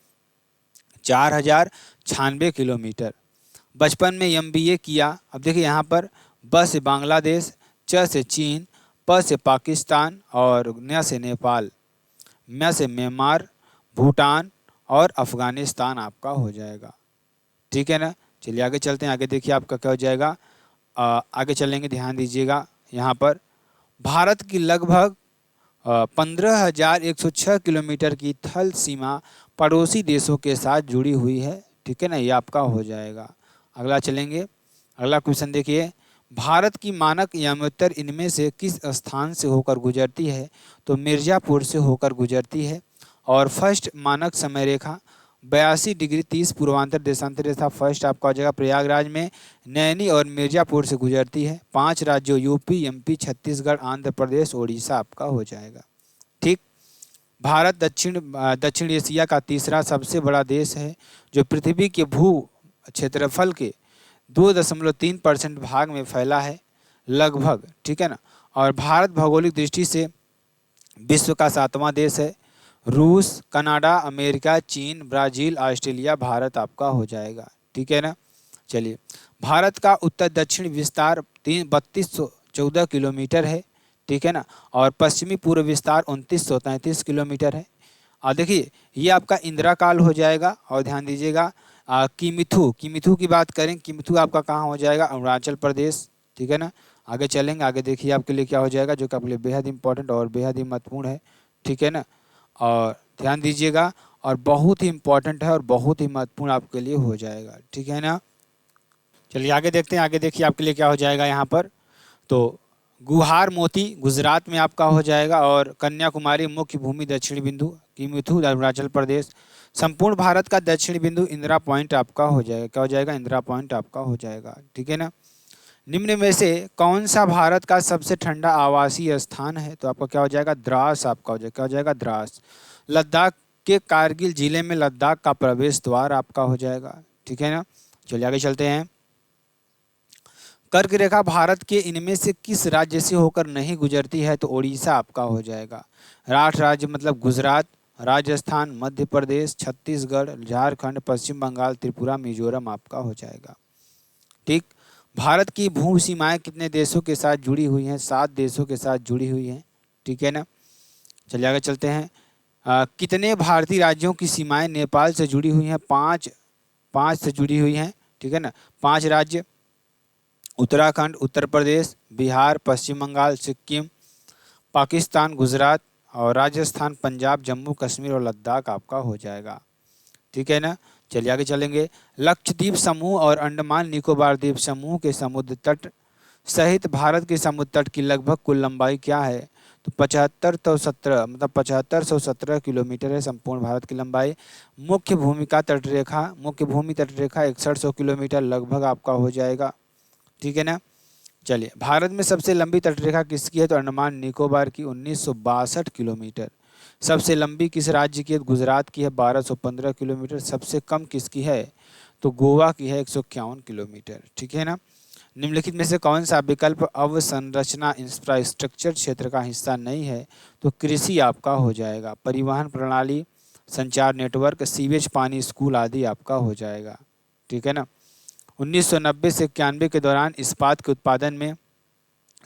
4096 किलोमीटर। बचपन में MBA किया। अब देखिए यहाँ पर ब से बांग्लादेश, च से चीन, प से पाकिस्तान और न से नेपाल, म से म्यांमार, भूटान और अफगानिस्तान आपका हो जाएगा, ठीक है ना। चलिए आगे चलते हैं। आगे देखिए आपका क्या हो जाएगा। आगे चलेंगे, ध्यान दीजिएगा। यहाँ पर भारत की लगभग 15,106 किलोमीटर की थल सीमा पड़ोसी देशों के साथ जुड़ी हुई है, ठीक है ना, ये आपका हो जाएगा। अगला चलेंगे। अगला क्वेश्चन देखिए, भारत की मानक यामोत्तर इनमें से किस स्थान से होकर गुजरती है? तो मिर्जापुर से होकर गुजरती है। और फर्स्ट मानक समय रेखा 82 डिग्री 30 पूर्वांतर देशांतर रेखा फर्स्ट आपका हो जाएगा प्रयागराज में, नैनी और मिर्जापुर से गुजरती है। 5 राज्यों यूपी, एमपी, छत्तीसगढ़, आंध्र प्रदेश, ओडिशा आपका हो जाएगा। ठीक। भारत दक्षिण एशिया का तीसरा सबसे बड़ा देश है, जो पृथ्वी के भू क्षेत्रफल के 2.3% भाग में फैला है लगभग। ठीक है ना। और भारत भौगोलिक दृष्टि से विश्व का 7वां देश है। रूस, कनाडा, अमेरिका, चीन, ब्राज़ील, ऑस्ट्रेलिया, भारत आपका हो जाएगा। ठीक है ना। चलिए, भारत का उत्तर दक्षिण विस्तार 3214 किलोमीटर है। ठीक है ना। और पश्चिमी पूर्व विस्तार 2933 किलोमीटर है। और देखिए, ये आपका इंदिरा काल हो जाएगा। और ध्यान दीजिएगा, किमिथु की बात करें, किमिथु आपका कहाँ हो जाएगा? अरुणाचल प्रदेश। ठीक है ना। आगे चलेंगे, आगे देखिए आपके लिए क्या हो जाएगा, जो कि आपके लिए बेहद इंपॉर्टेंट और बेहद ही महत्वपूर्ण है। ठीक है ना। और ध्यान दीजिएगा, और बहुत ही इंपॉर्टेंट है और बहुत ही महत्वपूर्ण आपके लिए हो जाएगा। ठीक है ना। चलिए आगे देखते हैं, आगे देखिए आपके लिए क्या हो जाएगा यहाँ पर। तो गुहार मोती गुजरात में आपका हो जाएगा। और कन्याकुमारी मुख्य भूमि दक्षिणी बिंदु, किमिथु अरुणाचल प्रदेश। संपूर्ण भारत का दक्षिणी बिंदु इंदिरा पॉइंट आपका हो जाएगा। क्या हो जाएगा? इंदिरा पॉइंट आपका हो जाएगा। ठीक है ना। निम्न में से कौन सा भारत का सबसे ठंडा आवासीय स्थान है? तो आपका क्या हो जाएगा? द्रास आपका हो जाएगा। क्या हो जाएगा? द्रास। लद्दाख के कारगिल जिले में लद्दाख का प्रवेश द्वार आपका हो जाएगा। ठीक है ना। चलिए आगे चलते हैं। कर्क रेखा भारत के इनमें से किस राज्य से होकर नहीं गुजरती है? तो ओडिशा आपका हो जाएगा। 8 राज्य मतलब गुजरात, राजस्थान, मध्य प्रदेश, छत्तीसगढ़, झारखंड, पश्चिम बंगाल, त्रिपुरा, मिजोरम आपका हो जाएगा। ठीक। भारत की भू सीमाएं कितने देशों के साथ जुड़ी हुई हैं? 7 देशों के साथ जुड़ी हुई हैं। ठीक है ना। चलिए आगे चलते हैं। कितने भारतीय राज्यों की सीमाएं नेपाल से जुड़ी हुई हैं? 5 से जुड़ी हुई हैं। ठीक है ना। 5 राज्य: उत्तराखंड, उत्तर प्रदेश, बिहार, पश्चिम बंगाल, सिक्किम, पाकिस्तान, गुजरात, और राजस्थान, पंजाब, जम्मू कश्मीर और लद्दाख आपका हो जाएगा। ठीक है ना। चलिए आगे चलेंगे। लक्षद्वीप समूह और अंडमान निकोबार द्वीप समूह के समुद्र तट सहित भारत के समुद्र तट की लगभग कुल लंबाई क्या है? तो 7517 किलोमीटर है संपूर्ण भारत की लंबाई। मुख्य भूमि तट रेखा 6100 किलोमीटर लगभग आपका हो जाएगा। ठीक है ना। चलिए, भारत में सबसे लंबी तटरेखा किसकी है? तो अंडमान निकोबार की 1962 किलोमीटर। सबसे लंबी किस राज्य की है? गुजरात की है 1215 किलोमीटर। सबसे कम किसकी है? तो गोवा की है 151 किलोमीटर। ठीक है ना। निम्नलिखित में से कौन सा विकल्प अवसंरचना इंफ्रास्ट्रक्चर क्षेत्र का हिस्सा नहीं है? तो कृषि आपका हो जाएगा। परिवहन प्रणाली, संचार नेटवर्क, सीवेज पानी, स्कूल आदि आपका हो जाएगा। ठीक है ना। 1990 से 91 के दौरान इस्पात के उत्पादन में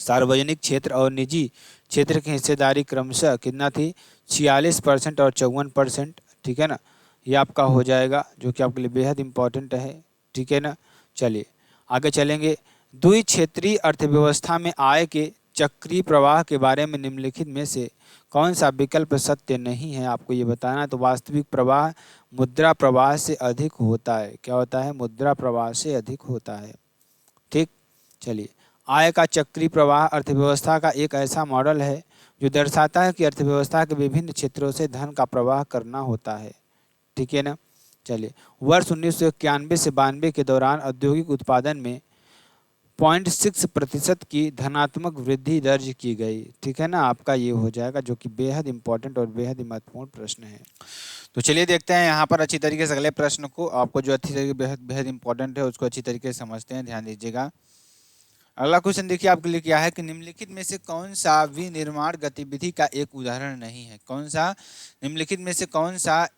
सार्वजनिक क्षेत्र और निजी क्षेत्र की हिस्सेदारी क्रमशः कितना थी? 46% और 54%। ठीक है ना। ये आपका हो जाएगा, जो कि आपके लिए बेहद इंपॉर्टेंट है। ठीक है ना। चलिए आगे चलेंगे। द्विक्षेत्रीय अर्थव्यवस्था में आय के चक्रीय प्रवाह के बारे में निम्नलिखित में से कौन सा विकल्प सत्य नहीं है? आपको ये बताना है। तो वास्तविक प्रवाह मुद्रा प्रवाह से अधिक होता है। क्या होता है? मुद्रा प्रवाह से अधिक होता है। ठीक। चलिए, आय का चक्रीय प्रवाह अर्थव्यवस्था का एक ऐसा मॉडल है जो दर्शाता है कि अर्थव्यवस्था के विभिन्न क्षेत्रों से धन का प्रवाह करना होता है। ठीक है ना। चलिए, वर्ष 1991 से 92 के दौरान औद्योगिक उत्पादन में 0.6% की धनात्मक वृद्धि दर्ज की गई। ठीक है ना। आपका ये हो जाएगा, जो कि बेहद इंपॉर्टेंट और बेहद ही महत्वपूर्ण प्रश्न है। तो चलिए देखते हैं यहाँ पर अच्छी तरीके से अगले प्रश्न को। आपको जो अच्छी तरीके बेहद बेहद इंपॉर्टेंट है उसको अच्छी तरीके से समझते हैं। ध्यान दीजिएगा। अगला क्वेश्चन देखिए आपके लिए क्या है कि निम्नलिखित में से कौन सा विनिर्माण गतिविधि का एक उदाहरण नहीं है? कौन सा निम्नलिखित में से कौन सा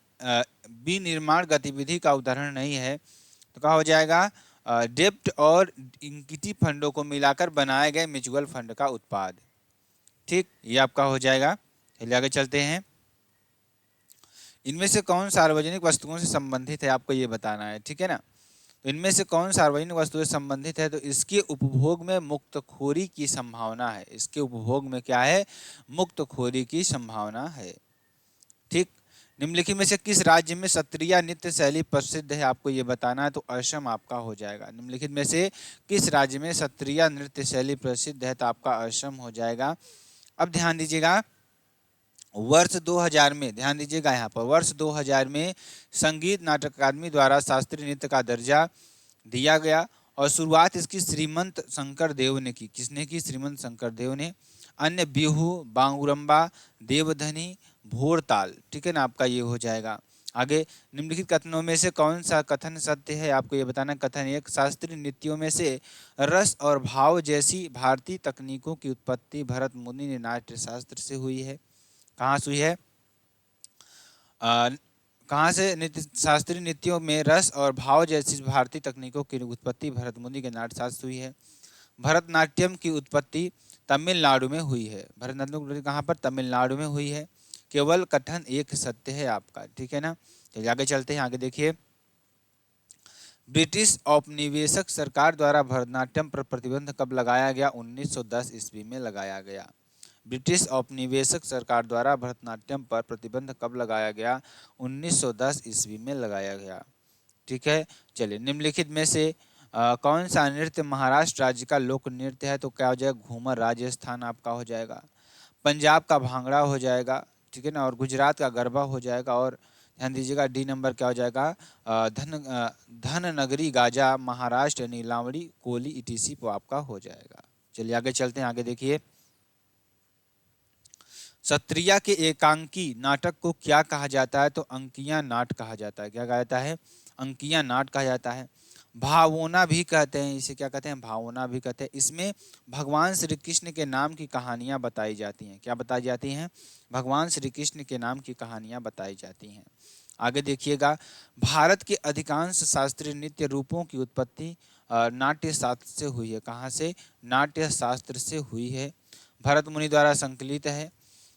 विनिर्माण गतिविधि का उदाहरण नहीं है? तो क्या हो जाएगा? डेब्ट और इक्विटी फंडों को मिलाकर बनाए गए म्यूचुअल फंड का उत्पाद। ठीक, ये आपका हो जाएगा। चलिए आगे चलते हैं। इनमें से कौन सार्वजनिक वस्तुओं से संबंधित है? आपको ये बताना है। ठीक है ना। तो इनमें से कौन सार्वजनिक वस्तुओं से संबंधित है? तो इसके उपभोग में मुक्तखोरी की संभावना है। इसके उपभोग में क्या है? मुक्तखोरी की संभावना है। ठीक। निम्नलिखित में से किस राज्य में सत्रिया नृत्य शैली प्रसिद्ध है, आपको ये बताना है, तो असम आपका हो जाएगा। निम्नलिखित में से किस राज्य में सत्रिया नृत्य शैली प्रसिद्ध है, तो आपका असम हो जाएगा। अब ध्यान दीजिएगा, वर्ष 2000 में, ध्यान दीजिएगा यहाँ पर, वर्ष 2000 में संगीत नाटक अकादमी द्वारा शास्त्रीय नृत्य का दर्जा दिया गया और शुरुआत इसकी श्रीमंत शंकर देव ने की। किसने की? श्रीमंत शंकर देव ने। अन्य बिहू, बांगुरम्बा, देवधनी, भोरताल, ठीक है ना, आपका ये हो जाएगा। आगे, निम्नलिखित कथनों में से कौन सा कथन सत्य है, आपको ये बताना। कथन एक, शास्त्रीय नृत्यों में से रस और भाव जैसी भारतीय तकनीकों की उत्पत्ति भरत मुनि ने नाट्य शास्त्र से हुई है। कहाँ से हुई है? कहाँ से? नृत्य, शास्त्रीय नृत्यों में रस और भाव जैसी भारतीय तकनीकों की उत्पत्ति भरत मुनि के नाट्य शास्त्र से हुई है। भरतनाट्यम की उत्पत्ति तमिलनाडु में हुई है। भरतनाट्यम की उत्पत्ति कहाँ पर? तमिलनाडु में हुई है। केवल कथन एक सत्य है आपका, ठीक है ना। चलिए आगे चलते हैं। आगे देखिए, ब्रिटिश औपनिवेशिक सरकार द्वारा भरतनाट्यम पर प्रतिबंध कब लगाया गया? 1910 ईस्वी में लगाया गया। ब्रिटिश औपनिवेशिक सरकार द्वारा भरतनाट्यम पर प्रतिबंध कब लगाया गया? 1910 ईस्वी में लगाया गया, ठीक है। चलिए, निम्नलिखित में से कौन सा नृत्य महाराष्ट्र राज्य का लोक नृत्य है, तो क्या हो जाएगा? घूमर। राजस्थान आपका हो जाएगा। पंजाब का भांगड़ा हो जाएगा, ठीक है ना, और गुजरात का गरबा हो जाएगा। और ध्यान दीजिएगा, डी नंबर क्या हो जाएगा? धन नगरी गाजा, महाराष्ट्र नीलावड़ी, कोली, ईटीसी को आपका हो जाएगा। चलिए आगे चलते हैं। आगे देखिए, सत्रिया के एकांकी नाटक को क्या कहा जाता है, तो अंकिया नाट कहा जाता है। क्या कहा जाता है? अंकिया नाट कहा जाता है। भावोना भी कहते हैं इसे। क्या कहते हैं? भावोना भी कहते हैं। इसमें भगवान श्री कृष्ण के नाम की कहानियां बताई जाती हैं। क्या बताई जाती हैं? भगवान श्री कृष्ण के नाम की कहानियां बताई जाती हैं। आगे देखिएगा, भारत के अधिकांश शास्त्रीय नृत्य रूपों की उत्पत्ति नाट्य शास्त्र से हुई है। कहाँ से? नाट्य शास्त्र से हुई है। भरत मुनि द्वारा संकलित है।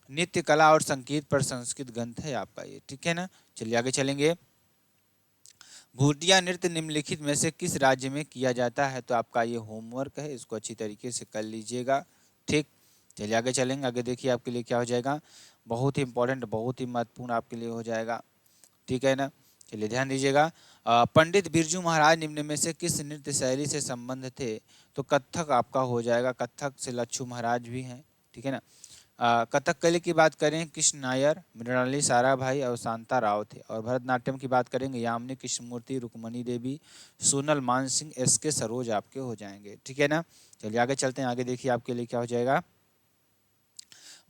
नृत्य कला और संगीत पर संस्कृत ग्रंथ है आपका ये, ठीक है ना। चलिए आगे चलेंगे। भूटिया नृत्य निम्नलिखित में से किस राज्य में किया जाता है, तो आपका ये होमवर्क है, इसको अच्छी तरीके से कर लीजिएगा, ठीक। चलिए आगे चलेंगे। आगे देखिए, आपके लिए क्या हो जाएगा? बहुत ही इंपॉर्टेंट, बहुत ही महत्वपूर्ण आपके लिए हो जाएगा, ठीक है ना। चलिए ध्यान दीजिएगा, पंडित बिरजू महाराज निम्न में से किस नृत्य शैली से संबंध थे, तो कथक आपका हो जाएगा। कथक से लच्छू महाराज भी हैं, ठीक है ना। कथकली की बात करें, कृष्ण नायर, मृणाली साराभाई और शांता राव थे। और भरतनाट्यम की बात करेंगे, यामिनी कृष्णमूर्ति, रुक्मणी देवी, सोनल मानसिंह, एस.के. सरोज आपके हो जाएंगे, ठीक है ना। चलिए आगे चलते हैं। आगे देखिए, आपके लिए क्या हो जाएगा?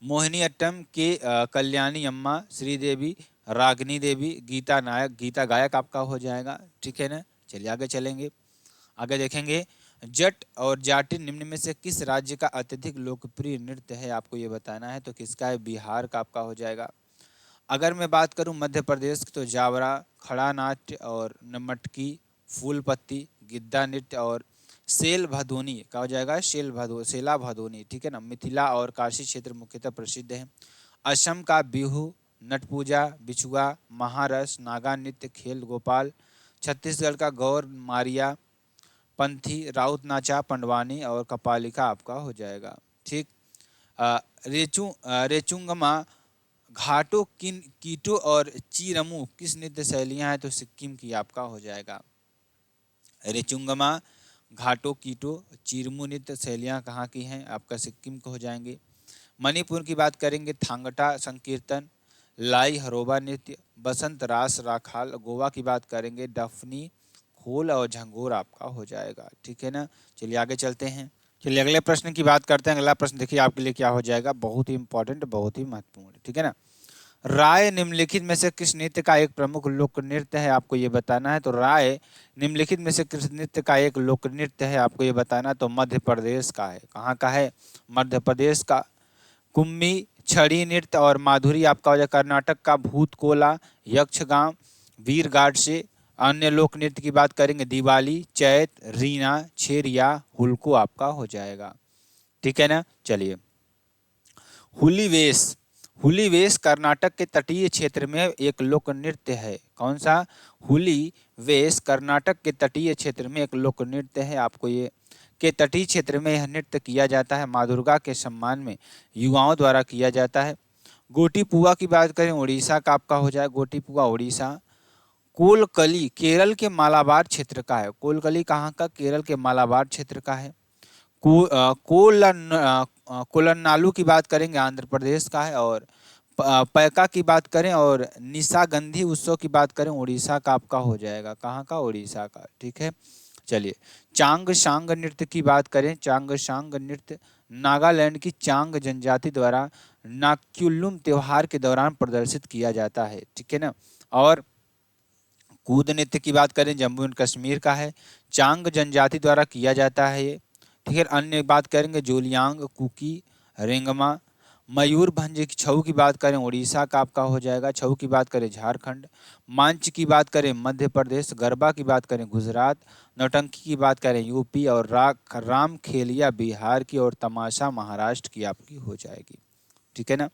मोहिनीअट्टम के कल्याणी अम्मा, श्रीदेवी, रागिनी देवी, गीता नायक, गीता गायक आपका हो जाएगा, ठीक है ना। चलिए आगे चलेंगे। आगे देखेंगे, जट और जाटिन निम्न में से किस राज्य का अत्यधिक लोकप्रिय नृत्य है, आपको ये बताना है। तो किसका है? बिहार का आपका हो जाएगा। अगर मैं बात करूं मध्य प्रदेश की, तो जावरा, खड़ा नाट्य और मटकी, फूल पत्ती, गिद्दा नृत्य और सेल भदोनी का हो जाएगा। सेला भदोनी, ठीक है ना। मिथिला और काशी क्षेत्र मुख्यतः प्रसिद्ध है। असम का बिहू, नट पूजा, बिछुआ, महारस, नागा नृत्य, खेल गोपाल। छत्तीसगढ़ का गौर मारिया, पंथी, राउत नाचा, पंडवानी और कपालिका आपका हो जाएगा, ठीक। रेचुंगमा, घाटो, कीटो और चीरमू किस नृत्य शैलियां हैं, तो सिक्किम की आपका हो जाएगा। रेचुंगमा, घाटो, कीटो, चीरमू नृत्य शैलियां कहाँ की हैं, आपका सिक्किम को हो जाएंगे। मणिपुर की बात करेंगे, थांगटा संकीर्तन, लाई हरोबा नृत्य, बसंत रास राखाल। गोवा की बात करेंगे, डफनी, खोल और झंगोर आपका हो जाएगा, ठीक है ना। चलिए आगे चलते हैं। चलिए अगले प्रश्न की बात करते हैं। अगला प्रश्न देखिए, आपके लिए क्या हो जाएगा? बहुत ही इंपॉर्टेंट, बहुत ही महत्वपूर्ण, ठीक है ना। राय निम्नलिखित में से किस नृत्य का एक प्रमुख लोक नृत्य है, आपको ये बताना है। तो राय निम्नलिखित में से किस नृत्य का एक लोक नृत्य है, आपको ये बताना। तो मध्य प्रदेश का है। कहाँ का है? मध्य प्रदेश का। कुम्मी, छड़ी नृत्य और माधुरी आपका हो जाएगा। कर्नाटक का भूतकोला, यक्षगान, वीर गाडसे। अन्य लोक नृत्य की बात करेंगे, दिवाली, चैत, रीना, छेरिया, हुलको आपका हो जाएगा, ठीक है ना। चलिए, हुली वेश। हुली वेश कर्नाटक के तटीय क्षेत्र में एक लोक नृत्य है। कौन सा? हुली वेश कर्नाटक के तटीय क्षेत्र में एक लोक नृत्य है। आपको ये के तटीय क्षेत्र में यह नृत्य किया जाता है। माँ दुर्गा के सम्मान में युवाओं द्वारा किया जाता है। गोटीपुआ की बात करें उड़ीसा का आपका हो जाएगा, गोटीपुआ उड़ीसा। कोलकली केरल के मालाबार क्षेत्र का है। कोलकली कहाँ का? केरल के मालाबार क्षेत्र का है। कोलन्नालू की बात करेंगे आंध्र प्रदेश का है। और पैका की बात करें और निशागंधी उत्सव की बात करें उड़ीसा का आपका हो जाएगा। कहाँ का? उड़ीसा का। ठीक है, चलिए। चांग शांग नृत्य की बात करें, चांग शांग नृत्य नागालैंड की चांग जनजाति द्वारा नाक्युलुम त्योहार के दौरान प्रदर्शित किया जाता है। ठीक है ना। और कूद नृत्य की बात करें जम्मू एंड कश्मीर का है, चांग जनजाति द्वारा किया जाता है ये। ठीक है, अन्य बात करेंगे जोलियांग, कुकी, रेंगमा। मयूरभंज की छऊ की बात करें उड़ीसा का आपका हो जाएगा। छऊ की बात करें झारखंड। मंच की बात करें मध्य प्रदेश। गरबा की बात करें गुजरात। नौटंकी की बात करें यूपी। और राम खेलिया बिहार की। और तमाशा महाराष्ट्र की आपकी हो जाएगी। ठीक है ना।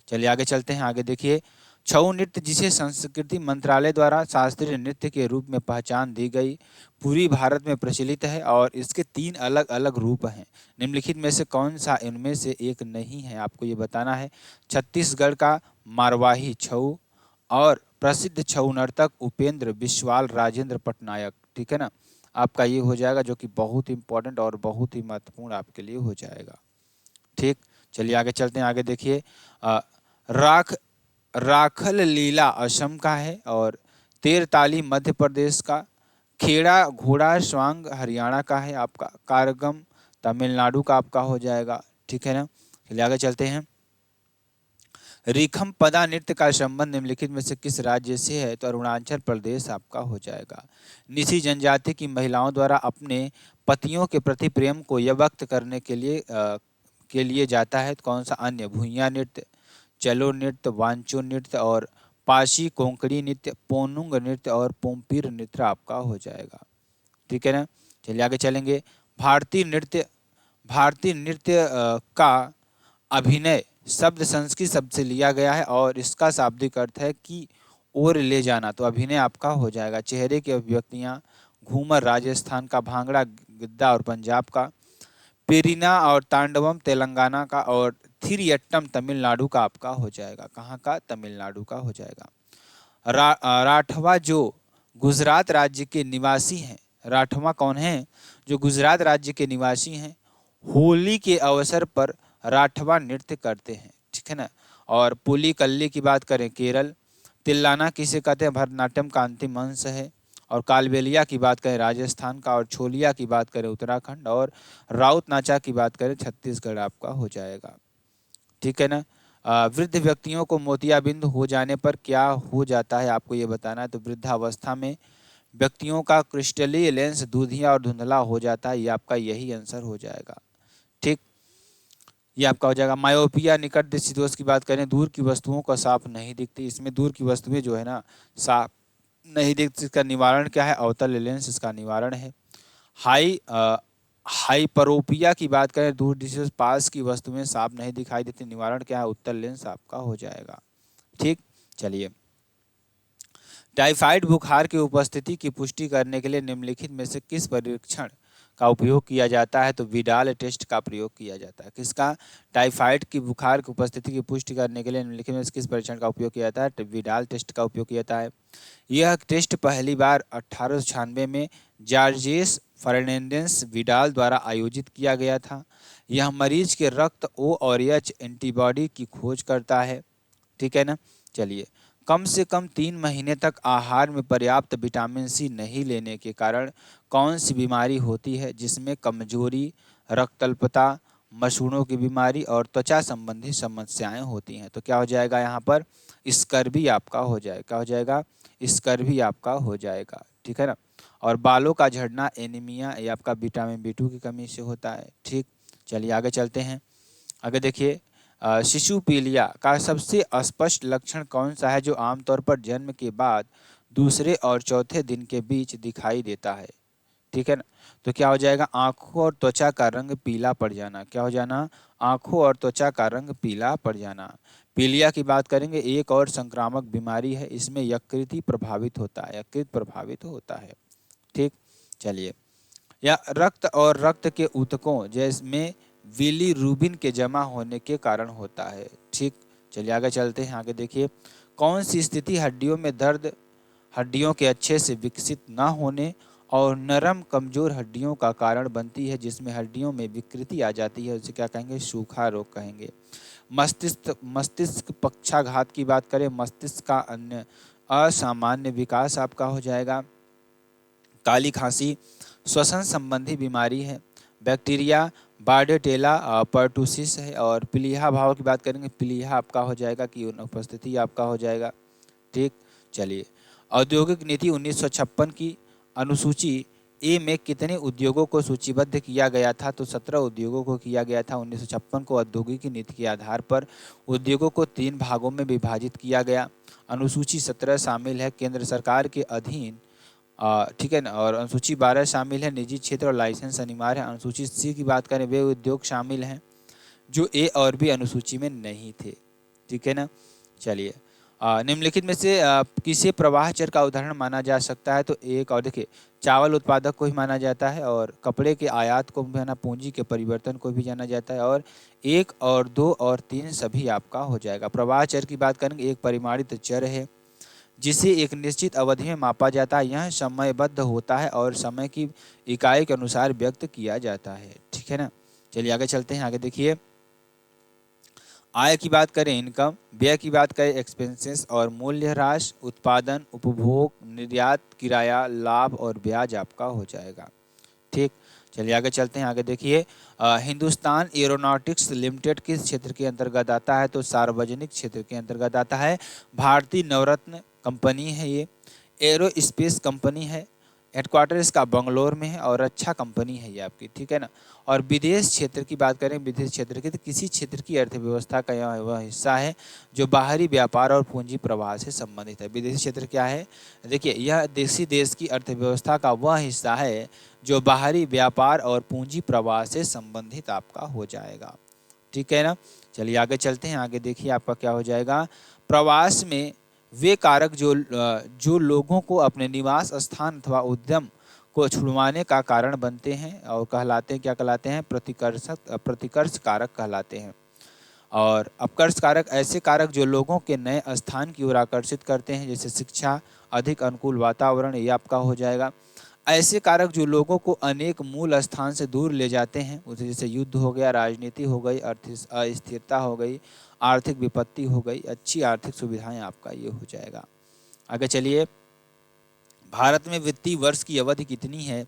चलिए आगे चलते हैं। आगे देखिए, छऊ नृत्य जिसे संस्कृति मंत्रालय द्वारा शास्त्रीय नृत्य के रूप में पहचान दी गई, पूरी भारत में प्रचलित है और इसके 3 अलग अलग रूप हैं। निम्नलिखित में से कौन सा इनमें से एक नहीं है, आपको ये बताना है। छत्तीसगढ़ का मारवाही छऊ और प्रसिद्ध छऊ नर्तक उपेंद्र बिस्वाल राजेंद्र पटनायक। ठीक है ना, आपका ये हो जाएगा, जो कि बहुत इंपॉर्टेंट और बहुत ही महत्वपूर्ण आपके लिए हो जाएगा। ठीक, चलिए आगे चलते हैं। आगे देखिए, राख राखल लीला असम का है और तेरताली मध्य प्रदेश का। खेड़ा घोड़ा स्वांग हरियाणा का है आपका। कारगम तमिलनाडु का आपका हो जाएगा। ठीक है ना। चलिए आगे चलते हैं। रिखम पदा नृत्य का संबंध निम्नलिखित में से किस राज्य से है, तो अरुणाचल प्रदेश आपका हो जाएगा। निसी जनजाति की महिलाओं द्वारा अपने पतियों के प्रति प्रेम को व्यक्त करने के लिए जाता है। तो कौन सा? अन्य भुइयां नृत्य, चलो नृत्य, वांचो नृत्य और पाशी कोंकणी नृत्य, पोनुंग नृत्य और पोम्पीर नृत्य आपका हो जाएगा। ठीक है ना। चलिए आगे चलेंगे। भारतीय नृत्य का अभिनय शब्द संस्कृत शब्द से लिया गया है और इसका शाब्दिक अर्थ है कि ओर ले जाना। तो अभिनय आपका हो जाएगा। चेहरे की अभिव्यक्तियाँ, घूमर राजस्थान का, भांगड़ा गिद्दा और पंजाब का, पेरिना और तांडवम तेलंगाना का और थिरियट्टम तमिलनाडु का आपका हो जाएगा। कहाँ का? तमिलनाडु का हो जाएगा। राठवा जो गुजरात राज्य के निवासी हैं, राठवा कौन है? जो गुजरात राज्य के निवासी हैं, होली के अवसर पर राठवा नृत्य करते हैं। ठीक है ना। और पुली कल्ली की बात करें केरल, तिल्लाना किसे कहते हैं? भरतनाट्यम का अंतिम अंश है। और कालबेलिया की बात करें राजस्थान का। और छोलिया की बात करें उत्तराखंड। और राउत नाचा की बात करें छत्तीसगढ़ आपका हो जाएगा। ठीक है ना। वृद्ध व्यक्तियों को मोतियाबिंद हो जाने पर क्या हो जाता है, आपको ये बताना है। तो वृद्धावस्था में व्यक्तियों का क्रिस्टलीय लेंस दूधिया और धुंधला हो जाता है। ये आपका यही आंसर हो जाएगा। ठीक, ये आपका हो जाएगा। मायोपिया निकट दृष्टि दोष की बात करें, दूर की वस्तुओं को साफ नहीं दिखती। इसमें दूर की वस्तुएं जो है ना साफ नहीं दिखती। इसका निवारण क्या है? अवतल लेंस इसका निवारण है। हाइपरोपिया की बात करें, दूर दृष्टि से पास की वस्तुएं साफ नहीं दिखाई देती। निवारण क्या है? उत्तल लेंस आपका हो जाएगा। ठीक, चलिए। टाइफाइड बुखार की उपस्थिति की पुष्टि करने के लिए निम्नलिखित में से किस परीक्षण का उपयोग किया जाता है? तो विडाल टेस्ट का प्रयोग किया जाता है। किसका? टाइफाइड की बुखार की उपस्थिति की पुष्टि करने के लिए निम्नलिखित में से किस परीक्षण का उपयोग किया जाता है? तो विडाल टेस्ट का उपयोग किया जाता है। यह टेस्ट पहली बार 1896 में जॉर्जेस फर्नांडिस विडाल द्वारा आयोजित किया गया था। यह मरीज के रक्त ओ और एच एंटीबॉडी की खोज करता है। ठीक है ना। चलिए, कम से कम 3 महीने तक आहार में पर्याप्त विटामिन सी नहीं लेने के कारण कौन सी बीमारी होती है, जिसमें कमजोरी, रक्तअल्पता, मसूड़ों की बीमारी और त्वचा संबंधी समस्याएं होती हैं? तो क्या हो जाएगा यहाँ पर? स्कर्वी आपका हो जाएगा। क्या हो जाएगा? स्कर्वी आपका हो जाएगा। ठीक है ना। और बालों का झड़ना एनीमिया, ये आपका विटामिन B2 की कमी से होता है। ठीक, चलिए आगे चलते हैं। आगे देखिए, शिशु पीलिया का सबसे स्पष्ट लक्षण कौन सा है, जो आमतौर पर जन्म के बाद दूसरे और चौथे दिन के बीच दिखाई देता है? ठीक है ना। तो क्या हो जाएगा? आंखों और त्वचा का रंग पीला पड़ जाना। क्या हो जाना? आंखों और त्वचा का रंग पीला पड़ जाना। पीलिया की बात करेंगे, एक और संक्रामक बीमारी है। इसमें यकृत प्रभावित होता है। यकृत प्रभावित होता है। ठीक, चलिए। या रक्त और रक्त के ऊतकों जिसमें बिलीरुबिन के जमा होने के कारण होता है। ठीक, चलिए आगे चलते हैं। आगे देखिए, कौन सी स्थिति हड्डियों में दर्द, हड्डियों के अच्छे से विकसित न होने और नरम कमजोर हड्डियों का कारण बनती है, जिसमें हड्डियों में विकृति आ जाती है, उसे क्या कहेंगे? सूखा रोग कहेंगे। मस्तिष्क पक्षाघात की बात करें, मस्तिष्क का अन्य असामान्य विकास आपका हो जाएगा। काली खांसी श्वसन संबंधी बीमारी है। बैक्टीरिया बार्डेटेला पर्टुसिस है। और प्लीहा भाव की बात करेंगे, प्लीहा आपका हो जाएगा कि उपस्थिति आपका हो जाएगा। ठीक, चलिए, औद्योगिक नीति 1956 की अनुसूची ए में कितने उद्योगों को सूचीबद्ध किया गया था? तो 17 उद्योगों को किया गया था। 1956 को औद्योगिक नीति के आधार पर उद्योगों को 3 भागों में विभाजित किया गया। अनुसूची 17 शामिल है केंद्र सरकार के अधीन, ठीक है ना, और अनुसूची 12 शामिल है निजी क्षेत्र और लाइसेंस अनिवार्य है। अनुसूची सी की बात करें, वे उद्योग शामिल हैं जो ए और बी अनुसूची में नहीं थे। ठीक है ना, चलिए, निम्नलिखित में से किसे प्रवाह चर का उदाहरण माना जा सकता है? तो एक, और देखिए, चावल उत्पादक को ही माना जाता है, और कपड़े के आयात को भी, पूंजी के परिवर्तन को भी जाना जाता है, और 1 और 2 और 3 सभी आपका हो जाएगा। प्रवाह चर की बात करेंगे, एक परिमाणित चर है जिसे एक निश्चित अवधि में मापा जाता है। यह समयबद्ध होता है और समय की इकाई के अनुसार व्यक्त किया जाता है। ठीक है ना, चलिए आगे चलते हैं। आगे देखिए, आय की बात करें इनकम, व्यय की बात करें एक्सपेंसेस, और मूल्य ह्रास, उत्पादन, उपभोग, निर्यात, किराया, लाभ और ब्याज आपका हो जाएगा। ठीक, चलिए आगे चलते हैं। आगे देखिए, हिंदुस्तान एरोनॉटिक्स लिमिटेड किस क्षेत्र के अंतर्गत आता है? तो सार्वजनिक क्षेत्र के अंतर्गत आता है। भारतीय नवरत्न कंपनी है ये, एरो स्पेस कंपनी है, हेडक्वार्टर इसका बंगलोर में है, और अच्छा कंपनी है ये आपकी। ठीक है ना, और विदेश क्षेत्र की बात करें, विदेश क्षेत्र की, तो किसी क्षेत्र की अर्थव्यवस्था का यह वह हिस्सा है जो बाहरी व्यापार और पूंजी प्रवाह से संबंधित है। विदेशी क्षेत्र क्या है? देखिए, यह देश की अर्थव्यवस्था का वह हिस्सा है जो बाहरी व्यापार और पूंजी प्रवाह से संबंधित आपका हो जाएगा। ठीक है ना, चलिए आगे चलते हैं। आगे देखिए, आपका क्या हो जाएगा? प्रवास में वे कारक जो लोगों को अपने निवास स्थान अथवा उद्यम को छुड़वाने का कारण बनते हैं और कहलाते हैं, क्या कहलाते हैं? प्रतिकर्ष कारक कहलाते हैं। और अपकर्ष कारक ऐसे कारक जो लोगों के नए स्थान की ओर आकर्षित करते हैं, जैसे शिक्षा, अधिक अनुकूल वातावरण, ये आपका हो जाएगा। ऐसे कारक जो लोगों को अनेक मूल स्थान से दूर ले जाते हैं, उसे जैसे युद्ध हो गया, राजनीति हो गई, अस्थिरता हो गई, आर्थिक विपत्ति हो गई, अच्छी आर्थिक सुविधाएं, आपका ये हो जाएगा। आगे चलिए, भारत में वित्तीय वर्ष की अवधि कितनी है?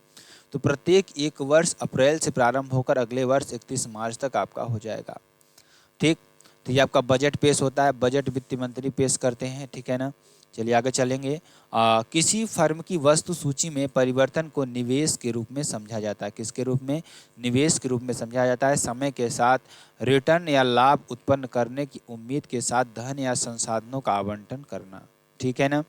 तो प्रत्येक एक वर्ष अप्रैल से प्रारंभ होकर अगले वर्ष 31 मार्च तक आपका हो जाएगा। ठीक, तो ये आपका बजट पेश होता है, बजट वित्त मंत्री पेश करते हैं। ठीक है ना, चलिए आगे चलेंगे। किसी फर्म की वस्तु सूची में परिवर्तन को निवेश के रूप में समझा जाता है। किसके रूप में? निवेश के रूप में समझा जाता है। समय के साथ रिटर्न या लाभ उत्पन्न करने की उम्मीद के साथ धन या संसाधनों का आवंटन करना। ठीक है ना,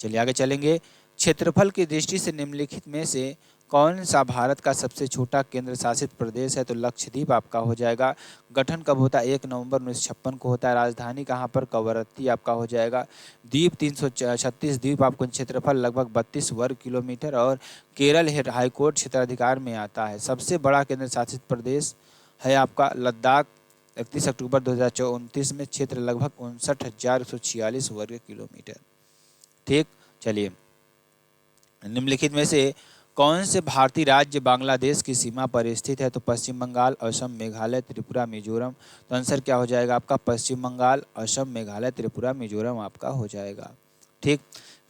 चलिए आगे चलेंगे। क्षेत्रफल की दृष्टि से निम्नलिखित में से कौन सा भारत का सबसे छोटा केंद्र शासित प्रदेश है? तो लक्षद्वीप आपका हो जाएगा। गठन कब होता है? 1 नवंबर 1956 को होता है। राजधानी कहाँ पर? कवरत्ती आपका हो जाएगा। द्वीप 336 द्वीप, आपको क्षेत्रफल लगभग 32 वर्ग किलोमीटर, और केरल हाईकोर्ट क्षेत्राधिकार में आता है। सबसे बड़ा केंद्र शासित प्रदेश है आपका लद्दाख। 31 अक्टूबर 2029 में क्षेत्र लगभग 59,146 वर्ग किलोमीटर। ठीक, चलिए, निम्नलिखित में से कौन से भारतीय राज्य बांग्लादेश की सीमा पर स्थित है? तो पश्चिम बंगाल, असम, मेघालय, त्रिपुरा, मिजोरम। तो आंसर क्या हो जाएगा आपका? पश्चिम बंगाल, असम, मेघालय, त्रिपुरा, मिजोरम आपका हो जाएगा। ठीक,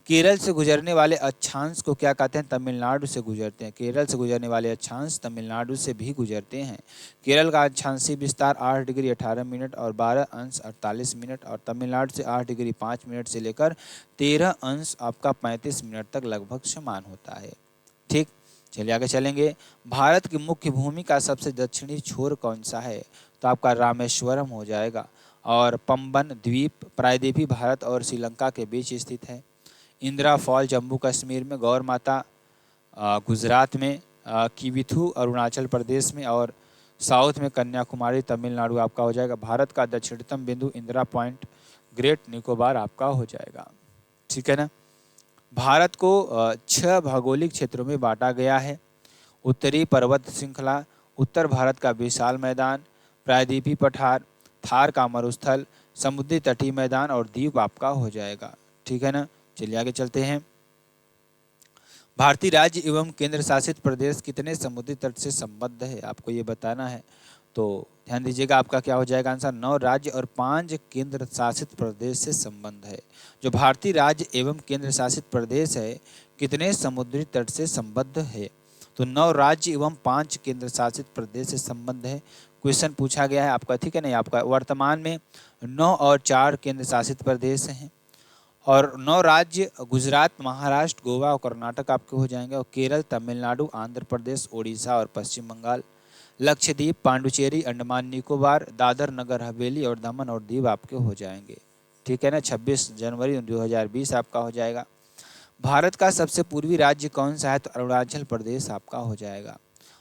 केरल से गुजरने वाले अक्षांश को क्या कहते हैं? तमिलनाडु से गुजरते हैं। केरल से गुजरने वाले अक्षांश तमिलनाडु से भी गुजरते हैं। केरल का अक्षांशीय विस्तार 8 डिग्री 18 मिनट और 12 अंश 48 मिनट, और तमिलनाडु से 8 डिग्री 5 मिनट से लेकर 13 अंश आपका 35 मिनट तक लगभग समान होता है। ठीक, चलिए आगे चलेंगे। भारत की मुख्य भूमि का सबसे दक्षिणी छोर कौन सा है? तो आपका रामेश्वरम हो जाएगा। और पंबन द्वीप प्रायद्वीपीय भारत और श्रीलंका के बीच स्थित है। इंदिरा फॉल जम्मू कश्मीर में, गौर माता गुजरात में, किबिथू अरुणाचल प्रदेश में, और साउथ में कन्याकुमारी तमिलनाडु आपका हो जाएगा। भारत का दक्षिणतम बिंदु इंदिरा पॉइंट ग्रेट निकोबार आपका हो जाएगा। ठीक है ना, भारत को 6 भौगोलिक क्षेत्रों में बांटा गया है। उत्तरी पर्वत श्रृंखला, उत्तर भारत का विशाल मैदान, प्रायद्वीपीय पठार, थार का मरुस्थल, समुद्री तटीय मैदान और द्वीप आपका हो जाएगा। ठीक है ना, चलिए आगे चलते हैं। भारतीय राज्य एवं केंद्र शासित प्रदेश कितने समुद्री तट से संबद्ध है, आपको ये बताना है। तो ध्यान दीजिएगा, आपका क्या हो जाएगा आंसर, 9 राज्य और 5 केंद्र शासित प्रदेश से संबंध है। जो भारतीय राज्य एवं केंद्र शासित प्रदेश है कितने समुद्री तट से संबद्ध है, तो 9 राज्य एवं 5 केंद्र शासित प्रदेश से संबंध है। क्वेश्चन पूछा गया है आपका, ठीक है नहीं, आपका वर्तमान में 9 और 4 केंद्र शासित प्रदेश हैं और 9 राज्य गुजरात, महाराष्ट्र, गोवा और कर्नाटक आपके हो जाएंगे, और केरल, तमिलनाडु, आंध्र प्रदेश, ओडिशा और पश्चिम बंगाल। लक्षद्वीप, पांडुचेरी, अंडमान निकोबार, दादर नगर हवेली और दमन और दीव आपके हो जाएंगे। ठीक है ना, 26 जनवरी 2020 आपका हो जाएगा। भारत का सबसे पूर्वी राज्य कौन सा है, तो अरुणाचल प्रदेश आपका हो जाएगा।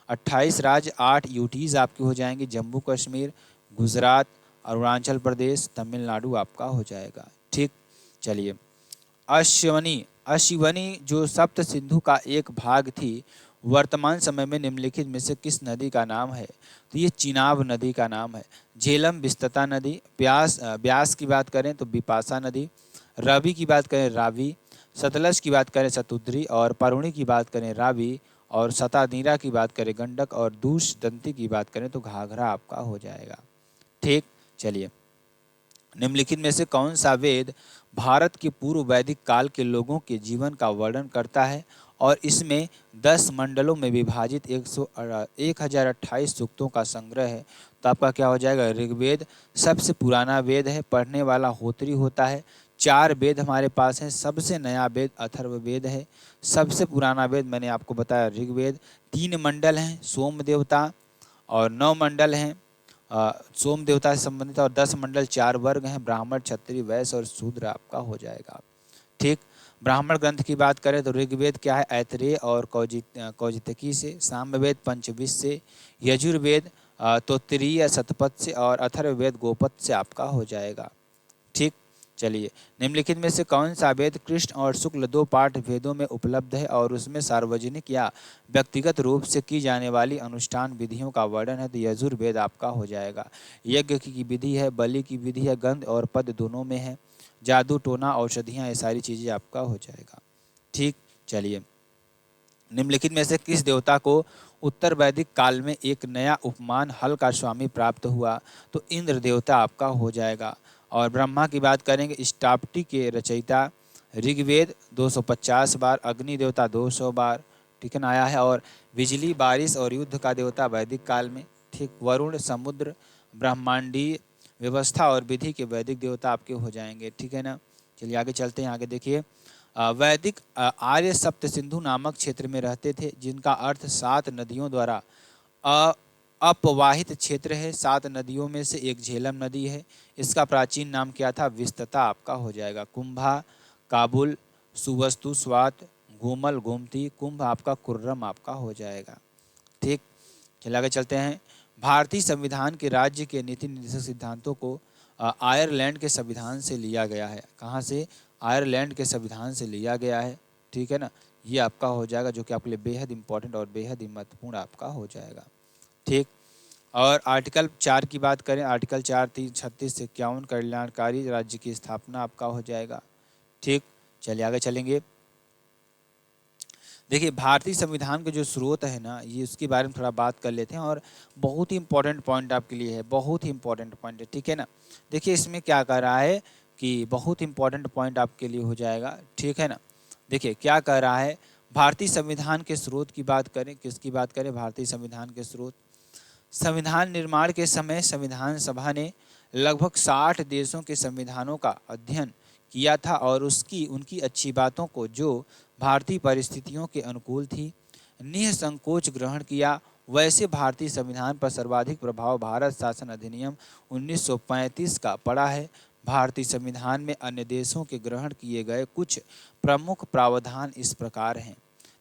28 राज्य, 8 यूटीज आपके हो जाएंगे, जम्मू कश्मीर, गुजरात, अरुणाचल प्रदेश, तमिलनाडु आपका हो जाएगा। ठीक, चलिए। अश्विनी जो सप्त सिंधु का एक भाग थी, वर्तमान समय में निम्नलिखित में से किस नदी का नाम है, तो ये चिनाब नदी का नाम है। झेलम विस्तता नदी, ब्यास की बात करें तो बिपाशा नदी, रवि की बात करें रावी, सतलज की बात करें सतुद्री, और परुणी की बात करें रावी, और सतानीरा की बात करें गंडक, और दूष दंती की बात करें तो घाघरा आपका हो जाएगा। ठीक, चलिए। निम्नलिखित में से कौन सा वेद भारत के पूर्व वैदिक काल के लोगों के जीवन का वर्णन करता है और इसमें 10 मंडलों में विभाजित 1028 सूक्तों का संग्रह है, तो आपका क्या हो जाएगा, ऋग्वेद सबसे पुराना वेद है, पढ़ने वाला होत्री होता है। 4 वेद हमारे पास हैं, सबसे नया वेद अथर्ववेद है, सबसे पुराना वेद मैंने आपको बताया ऋग्वेद। 3 मंडल हैं सोम देवता, और 9 मंडल हैं सोम देवता से संबंधित, और 10 मंडल 4 वर्ग हैं, ब्राह्मण, क्षत्रिय, वैश्य और शूद्र आपका हो जाएगा। ठीक, ब्राह्मण ग्रंथ की बात करें तो ऋग्वेद क्या है, ऐतरेय और कौजितकी से, सामवेद पंचविश से, यजुर्वेद तोत्तरीय शतपथ से, और अथर्ववेद गोपथ से आपका हो जाएगा। ठीक, चलिए। निम्नलिखित में से कौन सा वेद कृष्ण और शुक्ल 2 पाठ वेदों में उपलब्ध है और उसमें सार्वजनिक या व्यक्तिगत रूप से की जाने वाली अनुष्ठान विधियों का वर्णन है, तो यजुर्वेद आपका हो जाएगा। यज्ञ की विधि है, बलि की विधि है, गंध और पद दोनों में है, जादू टोना औषधियाँ ये सारी चीज़ें आपका हो जाएगा। ठीक, चलिए। निम्नलिखित में से किस देवता को उत्तर वैदिक काल में एक नया उपमान हल का स्वामी प्राप्त हुआ, तो इंद्र देवता आपका हो जाएगा। और ब्रह्मा की बात करेंगे, स्टाप्टी के रचयिता, ऋग्वेद 250 बार, अग्नि देवता 200 बार, ठीक है ना, आया है, और बिजली, बारिश और युद्ध का देवता वैदिक काल में। ठीक, वरुण, समुद्र, ब्रह्मांडीय व्यवस्था और विधि के वैदिक देवता आपके हो जाएंगे। ठीक है ना, चलिए आगे चलते हैं। आगे देखिए, वैदिक आर्य सप्त सिंधु नामक क्षेत्र में रहते थे, जिनका अर्थ 7 नदियों द्वारा अपवाहित क्षेत्र है। 7 नदियों में से एक झेलम नदी है, इसका प्राचीन नाम क्या था, विस्तता आपका हो जाएगा। कुंभा, काबुल, सुवस्तु, स्वात, गोमल, गोमती, कुंभ आपका कुर्रम आपका हो जाएगा। ठीक, चलिए आगे चलते हैं। भारतीय संविधान के राज्य के नीति निर्देशक सिद्धांतों को आयरलैंड के संविधान से लिया गया है। कहाँ से, आयरलैंड के संविधान से लिया गया है। ठीक है ना, ये आपका हो जाएगा, जो कि आपके लिए बेहद इंपॉर्टेंट और बेहद ही महत्वपूर्ण आपका हो जाएगा। ठीक, और आर्टिकल 4 की बात करें, आर्टिकल 4 36 से 51 कल्याणकारी राज्य की स्थापना आपका हो जाएगा। ठीक, चलिए आगे चलेंगे। देखिए, भारतीय संविधान के जो स्रोत है ना, ये उसके बारे में थोड़ा बात कर लेते हैं, और बहुत ही इंपॉर्टेंट पॉइंट आपके लिए है, बहुत ही इंपॉर्टेंट पॉइंट है। ठीक है ना, देखिए इसमें क्या कह रहा है कि बहुत इंपॉर्टेंट पॉइंट आपके लिए हो जाएगा। ठीक है ना, देखिए क्या कह रहा है, भारतीय संविधान के स्रोत की बात करें, किसकी बात करें, भारतीय संविधान के स्रोत। संविधान निर्माण के समय संविधान सभा ने लगभग 60 देशों के संविधानों का अध्ययन किया था और उनकी अच्छी बातों को, जो भारतीय परिस्थितियों के अनुकूल थी, निःसंकोच ग्रहण किया। वैसे भारतीय संविधान पर सर्वाधिक प्रभाव भारत शासन अधिनियम 1935 का पड़ा है। भारतीय संविधान में अन्य देशों के ग्रहण किए गए कुछ प्रमुख प्रावधान इस प्रकार हैं।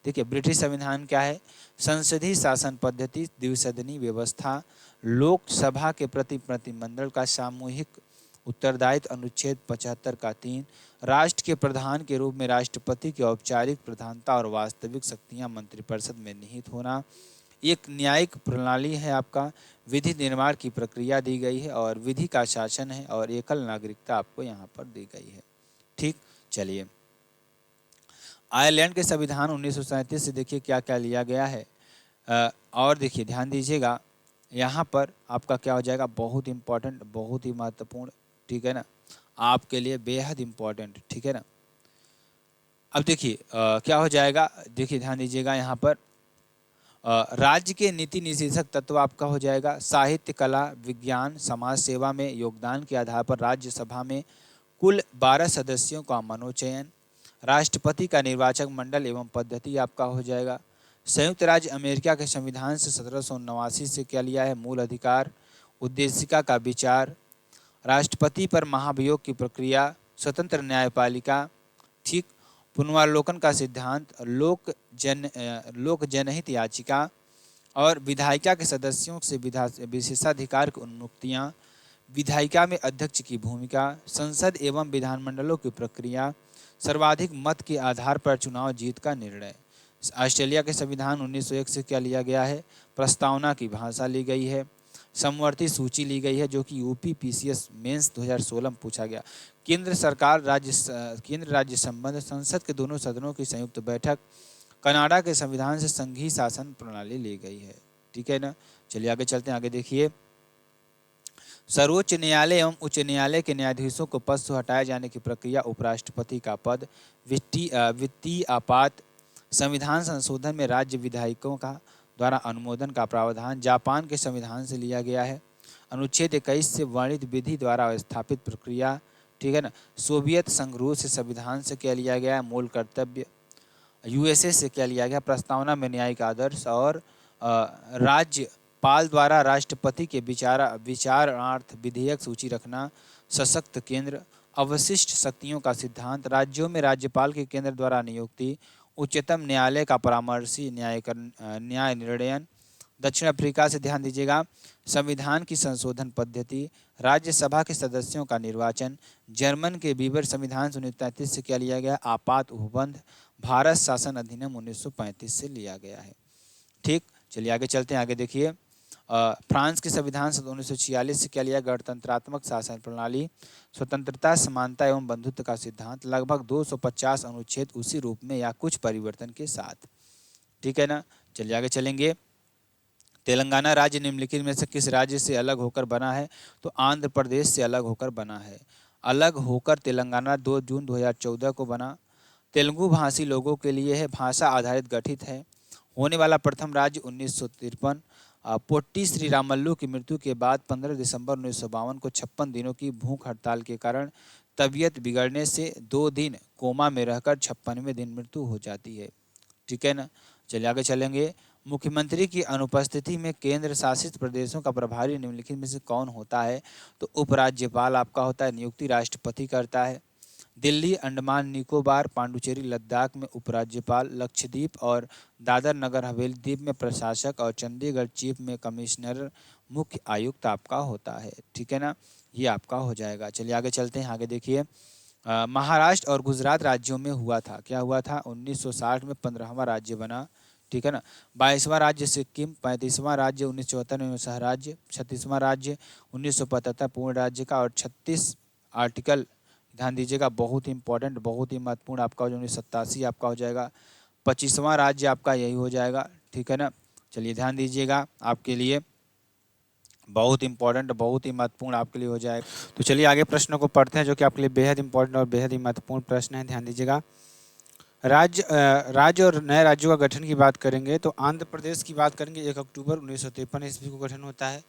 देखिए, ब्रिटिश संविधान क्या है, संसदीय शासन पद्धति, द्विसदनी व्यवस्था, लोकसभा के प्रति प्रतिनिधिमंडल का सामूहिक उत्तरदायित्व, अनुच्छेद 75 का 3, राष्ट्र के प्रधान के रूप में राष्ट्रपति की औपचारिक प्रधानता और वास्तविक शक्तियां मंत्रिपरिषद में निहित होना, एक न्यायिक प्रणाली है आपका, विधि निर्माण की प्रक्रिया दी गई है और विधि का शासन है और एकल नागरिकता आपको यहाँ पर दी गई है। ठीक, चलिए आयरलैंड के संविधान 1937 से देखिए क्या क्या लिया गया है। और देखिए ध्यान दीजिएगा यहाँ पर आपका क्या हो जाएगा, बहुत इंपॉर्टेंट, बहुत ही महत्वपूर्ण, ठीक है ना, आपके लिए बेहद इंपॉर्टेंट, ठीक है ना। अब देखिए क्या हो जाएगा, देखिए ध्यान दीजिएगा यहाँ पर राज्य के नीति निषेधक तत्व आपका हो जाएगा साहित्य, कला, विज्ञान, समाज सेवा में योगदान के आधार पर राज्यसभा में कुल 12 सदस्यों का मनोचयन, राष्ट्रपति का निर्वाचक मंडल एवं पद्धति आपका हो जाएगा। संयुक्त राज्य अमेरिका के संविधान से 1789 से क्या लिया है, मूल अधिकार, उद्देशिका का विचार, राष्ट्रपति पर महाभियोग की प्रक्रिया, स्वतंत्र न्यायपालिका, ठीक, पुनर्वालोकन का सिद्धांत, लोक जनहित याचिका और विधायिका के सदस्यों से विशेषाधिकार की उन्मुक्तियाँ, विधायिका में अध्यक्ष की भूमिका, संसद एवं विधानमंडलों की प्रक्रिया, सर्वाधिक मत के आधार पर चुनाव जीत का निर्णय। ऑस्ट्रेलिया के संविधान 1901 से क्या लिया गया है, प्रस्तावना की भाषा ली गई है, समवर्ती सूची ली गई है जो कि यूपी पीसीएस मेंस 2016 में पूछा गया। केंद्र सरकार केंद्र राज्य संबंध, संसद के दोनों सदनों की संयुक्त बैठक, कनाडा के संविधान से संघीय शासन प्रणाली ली गई है, ठीक है ना। चलिए आगे चलते हैं, आगे देखिए सर्वोच्च न्यायालय एवं उच्च न्यायालय के न्यायाधीशों को पद से हटाए जाने की प्रक्रिया, उपराष्ट्रपति का पद, वित्तीय आपात, संविधान संशोधन में राज्य विधायकों का द्वारा अनुमोदन का प्रावधान जापान के संविधान से लिया गया है, अनुच्छेद 21 से वर्णित विधि द्वारा स्थापित प्रक्रिया, ठीक है ना। सोवियत संघ रूस से संविधान से क्या लिया गया है, मूल कर्तव्य, यूएसए से क्या लिया गया, प्रस्तावना में न्यायिक आदर्श और राज्यपाल द्वारा राष्ट्रपति के विचारार्थ विधेयक सूची रखना, सशक्त केंद्र, अवशिष्ट शक्तियों का सिद्धांत, राज्यों में राज्यपाल के केंद्र द्वारा नियुक्ति, उच्चतम न्यायालय का परामर्शी न्याय निर्णयन। दक्षिण अफ्रीका से ध्यान दीजिएगा संविधान की संशोधन पद्धति, राज्यसभा के सदस्यों का निर्वाचन, जर्मन के बीबर संविधान 1933 से क्या लिया गया, आपात उपबंध, भारत शासन अधिनियम 1935 से लिया गया है। ठीक, चलिए आगे चलते हैं, आगे देखिए फ्रांस के संविधान 1946 से क्या लिया, गणतंत्रात्मक शासन प्रणाली, स्वतंत्रता, समानता एवं बंधुत्व का सिद्धांत, लगभग 250 अनुच्छेद उसी रूप में या कुछ परिवर्तन के साथ, ठीक है ना। चलिए आगे चलेंगे। तेलंगाना राज्य निम्नलिखित में से किस राज्य से अलग होकर बना है, तो आंध्र प्रदेश से अलग होकर बना है। अलग होकर तेलंगाना 2 जून 2014 को बना। तेलुगु भाषी लोगों के लिए है, भाषा आधारित गठित है। होने वाला प्रथम राज्य 1953। पोट्टी श्री रामल्लू की मृत्यु के बाद 15 दिसंबर 1952 को 56 दिनों की भूख हड़ताल के कारण तबीयत बिगड़ने से 2 दिन कोमा में रहकर 56वें दिन मृत्यु हो जाती है, ठीक है ना। चलिए आगे चलेंगे। मुख्यमंत्री की अनुपस्थिति में केंद्र शासित प्रदेशों का प्रभारी निम्नलिखित में से कौन होता है, तो उपराज्यपाल आपका होता है, नियुक्ति राष्ट्रपति करता है। दिल्ली, अंडमान निकोबार, पांडुचेरी, लद्दाख में उपराज्यपाल, लक्षद्वीप और दादर नगर हवेली द्वीप में प्रशासक और चंडीगढ़ चीफ में कमिश्नर मुख्य आयुक्त आपका होता है, ठीक है ना। ये आपका हो जाएगा। चलिए आगे चलते हैं, आगे देखिए महाराष्ट्र और गुजरात राज्यों में हुआ था, क्या हुआ था, 1960 में 15वां राज्य बना, ठीक है ना। 22वां राज्य सिक्किम, 35वां राज्य 1974 में सहराज्य, 36वां राज्य 1975 पूर्ण राज्य का और 36 आर्टिकल, ध्यान दीजिएगा बहुत इंपॉर्टेंट, बहुत ही महत्वपूर्ण आपका जो 1987 आपका हो जाएगा। 25वां राज्य आपका यही हो जाएगा, ठीक है ना। चलिए ध्यान दीजिएगा आपके लिए बहुत इंपॉर्टेंट, बहुत ही महत्वपूर्ण आपके लिए हो जाएगा। तो चलिए आगे प्रश्नों को पढ़ते हैं जो कि आपके लिए बेहद इंपॉर्टेंट और बेहद ही महत्वपूर्ण प्रश्न है, ध्यान दीजिएगा। राज्य और नए राज्यों का गठन की बात करेंगे तो आंध्र प्रदेश की बात करेंगे 1 अक्टूबर 1953 ईस्वी को गठन होता है।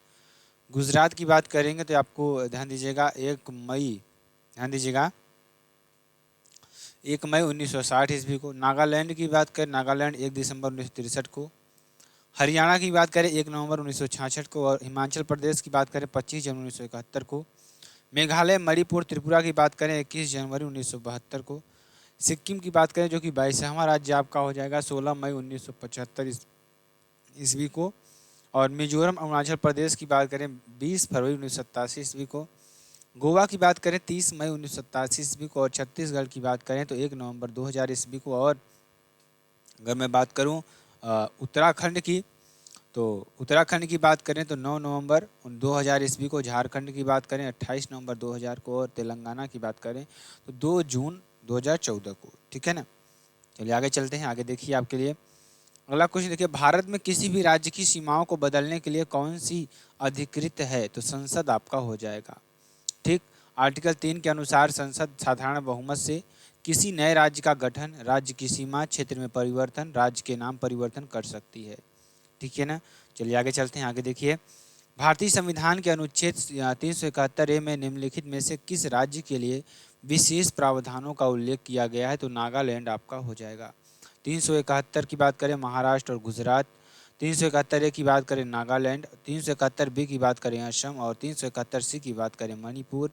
गुजरात की बात करेंगे तो आपको ध्यान दीजिएगा 1 मई, ध्यान दीजिएगा 1 मई 1960 ईस्वी को। नागालैंड की बात करें, नागालैंड 1 दिसंबर 1963 को। हरियाणा की बात करें 1 नवंबर 1966 को और हिमाचल प्रदेश की बात करें 25 जनवरी 1971 को। मेघालय, मणिपुर, त्रिपुरा की बात करें 21 जनवरी 1972 को। सिक्किम की बात करें जो कि 22वां राज्य आपका हो जाएगा 16 मई 1975 ईस्वी को। और मिजोरम, अरुणाचल प्रदेश की बात करें 20 फरवरी 1987 ईस्वी को। गोवा की बात करें 30 मई 1987 ईस्वी को। और छत्तीसगढ़ की बात करें तो 1 नवंबर 2000 ईस्वी को। और अगर मैं बात करूं उत्तराखंड की तो उत्तराखंड की बात करें तो 9 नवंबर 2000 ईस्वी को, झारखंड की बात करें 28 नवंबर 2000 को, और तेलंगाना की बात करें तो 2 जून 2014 को। ठीक है ना। चलिए आगे चलते हैं। आगे देखिए आपके लिए अगला क्वेश्चन देखिए, भारत में किसी भी राज्य की सीमाओं को बदलने के लिए कौन सी अधिकृत है? तो संसद आपका हो जाएगा। ठीक। आर्टिकल 3 के अनुसार संसद साधारण बहुमत से किसी नए राज्य का गठन, राज्य की सीमा, क्षेत्र में परिवर्तन, राज्य के नाम परिवर्तन कर सकती है। ठीक है ना। चलिए आगे चलते हैं। आगे देखिए, भारतीय संविधान के अनुच्छेद 371 में निम्नलिखित में से किस राज्य के लिए विशेष प्रावधानों का उल्लेख किया गया है? तो नागालैंड आपका हो जाएगा। 371 की बात करें महाराष्ट्र और गुजरात, 371 की बात करें नागालैंड, 371 की बात करें असम, और 371 की बात करें मणिपुर,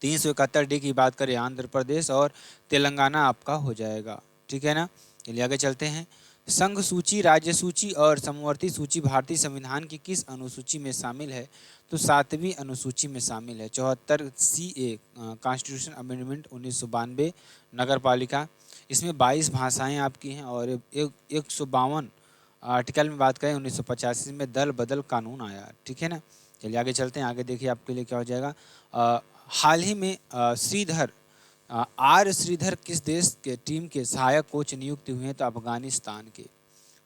371 की बात करें आंध्र प्रदेश, और तेलंगाना आपका हो जाएगा। ठीक है ना। चलिए आगे चलते हैं। संघ सूची, राज्य सूची और समवर्ती सूची भारतीय संविधान की किस अनुसूची में शामिल है? तो 7वीं अनुसूची में शामिल है। 74 CA कॉन्स्टिट्यूशन अमेंडमेंट 1992 नगर पालिका, इसमें 22 भाषाएं आपकी हैं, और 152 आर्टिकल में बात करें 1985 में दल बदल कानून आया। ठीक है ना। चलिए आगे चलते हैं। आगे देखिए आपके लिए क्या हो जाएगा। हाल ही में आर श्रीधर किस देश के टीम के सहायक कोच नियुक्त हुए हैं? तो अफगानिस्तान के।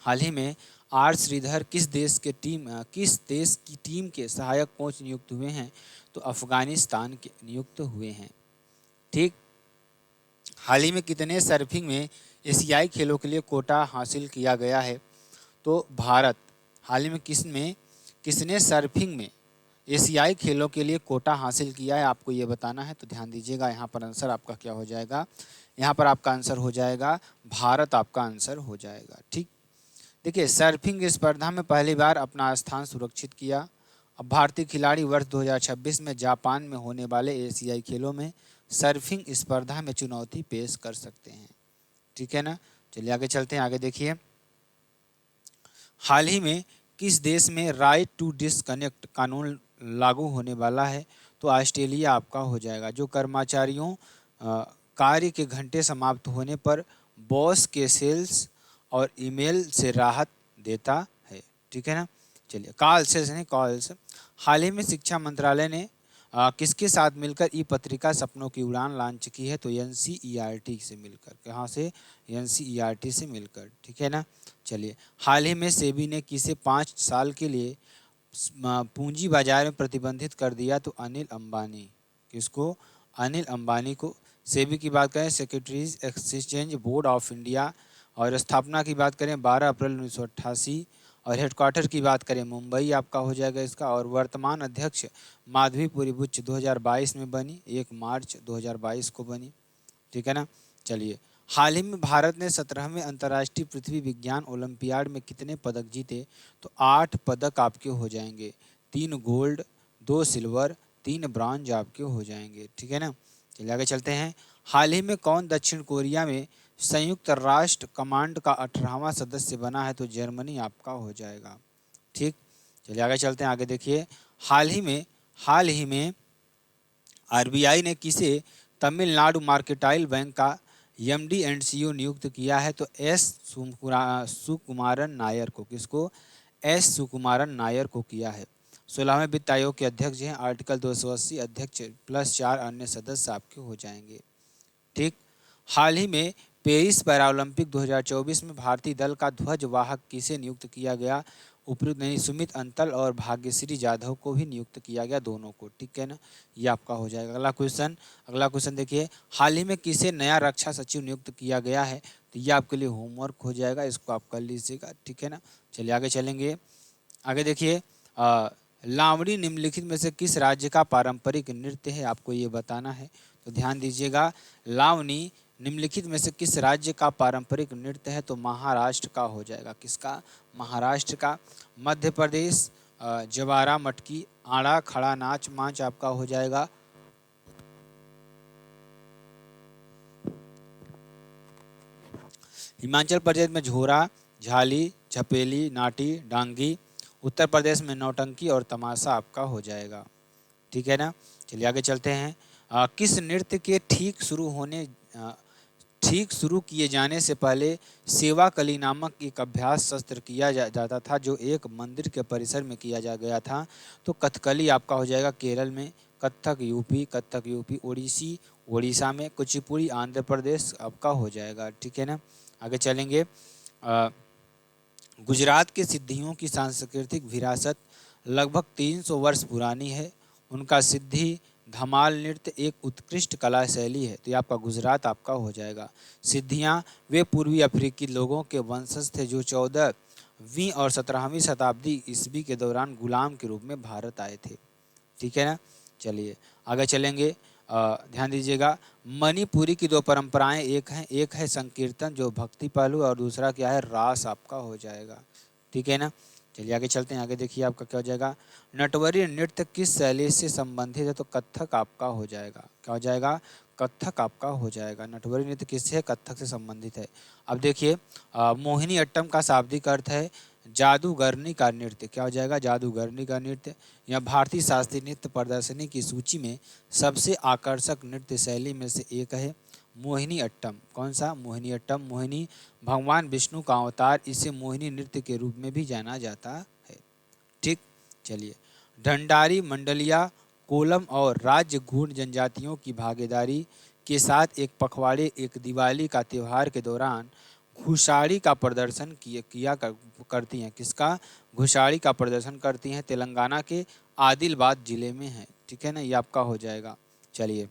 हाल ही में आर श्रीधर किस देश की टीम के सहायक कोच नियुक्त हुए हैं? तो अफगानिस्तान के नियुक्त हुए हैं। ठीक। हाल ही में कितने सर्फिंग में एशियाई खेलों के लिए कोटा हासिल किया गया है? तो भारत। हाल ही में किसने सर्फिंग में एशियाई खेलों के लिए कोटा हासिल किया है, आपको ये बताना है। तो ध्यान दीजिएगा, यहाँ पर आंसर आपका क्या हो जाएगा? यहाँ पर आपका आंसर हो जाएगा भारत, आपका आंसर हो जाएगा। ठीक। देखिए, सर्फिंग स्पर्धा में पहली बार अपना स्थान सुरक्षित किया। अब भारतीय खिलाड़ी वर्ष 2026 में जापान में होने वाले एशियाई खेलों में सर्फिंग स्पर्धा में चुनौती पेश कर सकते हैं। ठीक है ना। चलिए आगे चलते हैं। आगे देखिए, हाल ही में किस देश में राइट टू डिस्कनेक्ट कानून लागू होने वाला है? तो ऑस्ट्रेलिया आपका हो जाएगा, जो कर्मचारियों कार्य के घंटे समाप्त होने पर बॉस के सेल्स और ईमेल से राहत देता है। ठीक है ना। चलिए, कॉल्स। हाल ही में शिक्षा मंत्रालय ने किसके साथ मिलकर ई पत्रिका सपनों की उड़ान लॉन्च की है? तो NCERT से मिलकर। कहाँ से? NCERT से मिलकर। ठीक है ना। चलिए, हाल ही में सेबी ने किसे 5 साल के लिए पूंजी बाजार में प्रतिबंधित कर दिया? तो अनिल अंबानी। किसको? अनिल अंबानी को। सेबी की बात करें securities exchange board of India, और स्थापना की बात करें 12 अप्रैल 1988, और हेडक्वार्टर की बात करें मुंबई आपका हो जाएगा इसका। और वर्तमान अध्यक्ष माधवीपुरी बुच्च 2022 में बनी, 1 मार्च 2022 को बनी। ठीक है ना। चलिए, हाल ही में भारत ने 17वें अंतर्राष्ट्रीय पृथ्वी विज्ञान ओलंपियाड में कितने पदक जीते? तो 8 पदक आपके हो जाएंगे। 3 गोल्ड, 2 सिल्वर, 3 ब्रॉन्ज आपके हो जाएंगे। ठीक है ना। चलिए आगे चलते हैं। हाल ही में कौन दक्षिण कोरिया में संयुक्त राष्ट्र कमांड का 18वां सदस्य बना है? तो जर्मनी आपका हो जाएगा। ठीक। चलिए आगे चलते हैं। आगे देखिए, हाल ही में RBI ने किसे तमिलनाडु मार्केटाइल बैंक का MD एंड CEO नियुक्त किया है? तो सुकुमारन नायर को। किसको? सुकुमारन नायर को किया है। 16वें वित्त आयोग के अध्यक्ष हैं। आर्टिकल 280 अध्यक्ष प्लस 4 अन्य सदस्य आपके हो जाएंगे। ठीक। हाल ही में पेरिस पैरालंपिक 2024 में भारतीय दल का ध्वजवाहक किसे नियुक्त किया गया? उपयुक्त नहीं, सुमित अंतल और भाग्यश्री जाधव को भी नियुक्त किया गया, दोनों को। ठीक है ना। ये आपका हो जाएगा। अगला क्वेश्चन देखिए, हाल ही में किसे नया रक्षा सचिव नियुक्त किया गया है? तो ये आपके लिए होमवर्क हो जाएगा, इसको आप कर लीजिएगा। ठीक है ना। चलिए आगे चलेंगे। आगे देखिए, लावणी निम्नलिखित में से किस राज्य का पारंपरिक नृत्य है? आपको ये बताना है। तो ध्यान दीजिएगा, लावणी निम्नलिखित में से किस राज्य का पारंपरिक नृत्य है? तो महाराष्ट्र का हो जाएगा। किसका? महाराष्ट्र का। मध्य प्रदेश जवारा मटकी, आड़ा खड़ा नाच माच आपका हो जाएगा। हिमाचल प्रदेश में झोरा, झाली, झपेली, नाटी, डांगी। उत्तर प्रदेश में नौटंकी और तमाशा आपका हो जाएगा। ठीक है ना। चलिए आगे चलते हैं। किस नृत्य के ठीक ठीक शुरू किए जाने से पहले सेवा कली नामक एक अभ्यास शस्त्र किया जाता था, जो एक मंदिर के परिसर में किया जा गया था। तो कथकली आपका हो जाएगा केरल में, कथक यूपी, ओडिसी उड़ीसा में, कुचिपुड़ी आंध्र प्रदेश आपका हो जाएगा। ठीक है ना। आगे चलेंगे। गुजरात के सिद्धियों की सांस्कृतिक विरासत लगभग 300 वर्ष पुरानी है। उनका सिद्धि धमाल नृत्य एक उत्कृष्ट कला शैली है। तो ये आपका गुजरात आपका हो जाएगा। सिद्धियां वे पूर्वी अफ्रीकी लोगों के वंशज थे जो 14वीं और 17वीं शताब्दी ईस्वी के दौरान गुलाम के रूप में भारत आए थे। ठीक है ना। चलिए आगे चलेंगे। ध्यान दीजिएगा, मणिपुरी की दो परंपराएं एक है संकीर्तन जो भक्ति पहलू, और दूसरा क्या है, रास आपका हो जाएगा। ठीक है ना। चलिए आगे चलते हैं। आगे देखिए आपका क्या हो जाएगा। नटवरी नृत्य किस शैली से संबंधित है? तो कथक आपका हो जाएगा। क्या हो जाएगा? कथक आपका हो जाएगा। नटवरी नृत्य किससे? कथक से संबंधित है। अब देखिए, मोहिनी अट्टम का शाब्दिक अर्थ है जादूगरनी का नृत्य। क्या हो जाएगा? जादूगरनी का नृत्य। यह भारतीय शास्त्रीय नृत्य प्रदर्शनी की सूची में सबसे आकर्षक नृत्य शैली में से एक है। मोहिनी अट्टम, कौन सा? मोहिनी अट्टम। मोहिनी भगवान विष्णु का अवतार, इसे मोहिनी नृत्य के रूप में भी जाना जाता है। ठीक। चलिए, ढंडारी मंडलिया कोलम और राज्य गूढ़ जनजातियों की भागीदारी के साथ एक पखवाड़े एक दिवाली का त्यौहार के दौरान घुड़ासवारी का प्रदर्शन करती हैं। किसका? घुड़ासवारी का प्रदर्शन करती हैं। तेलंगाना के आदिलाबाद जिले में है। ठीक है ना। ये आपका हो जाएगा। चलिए,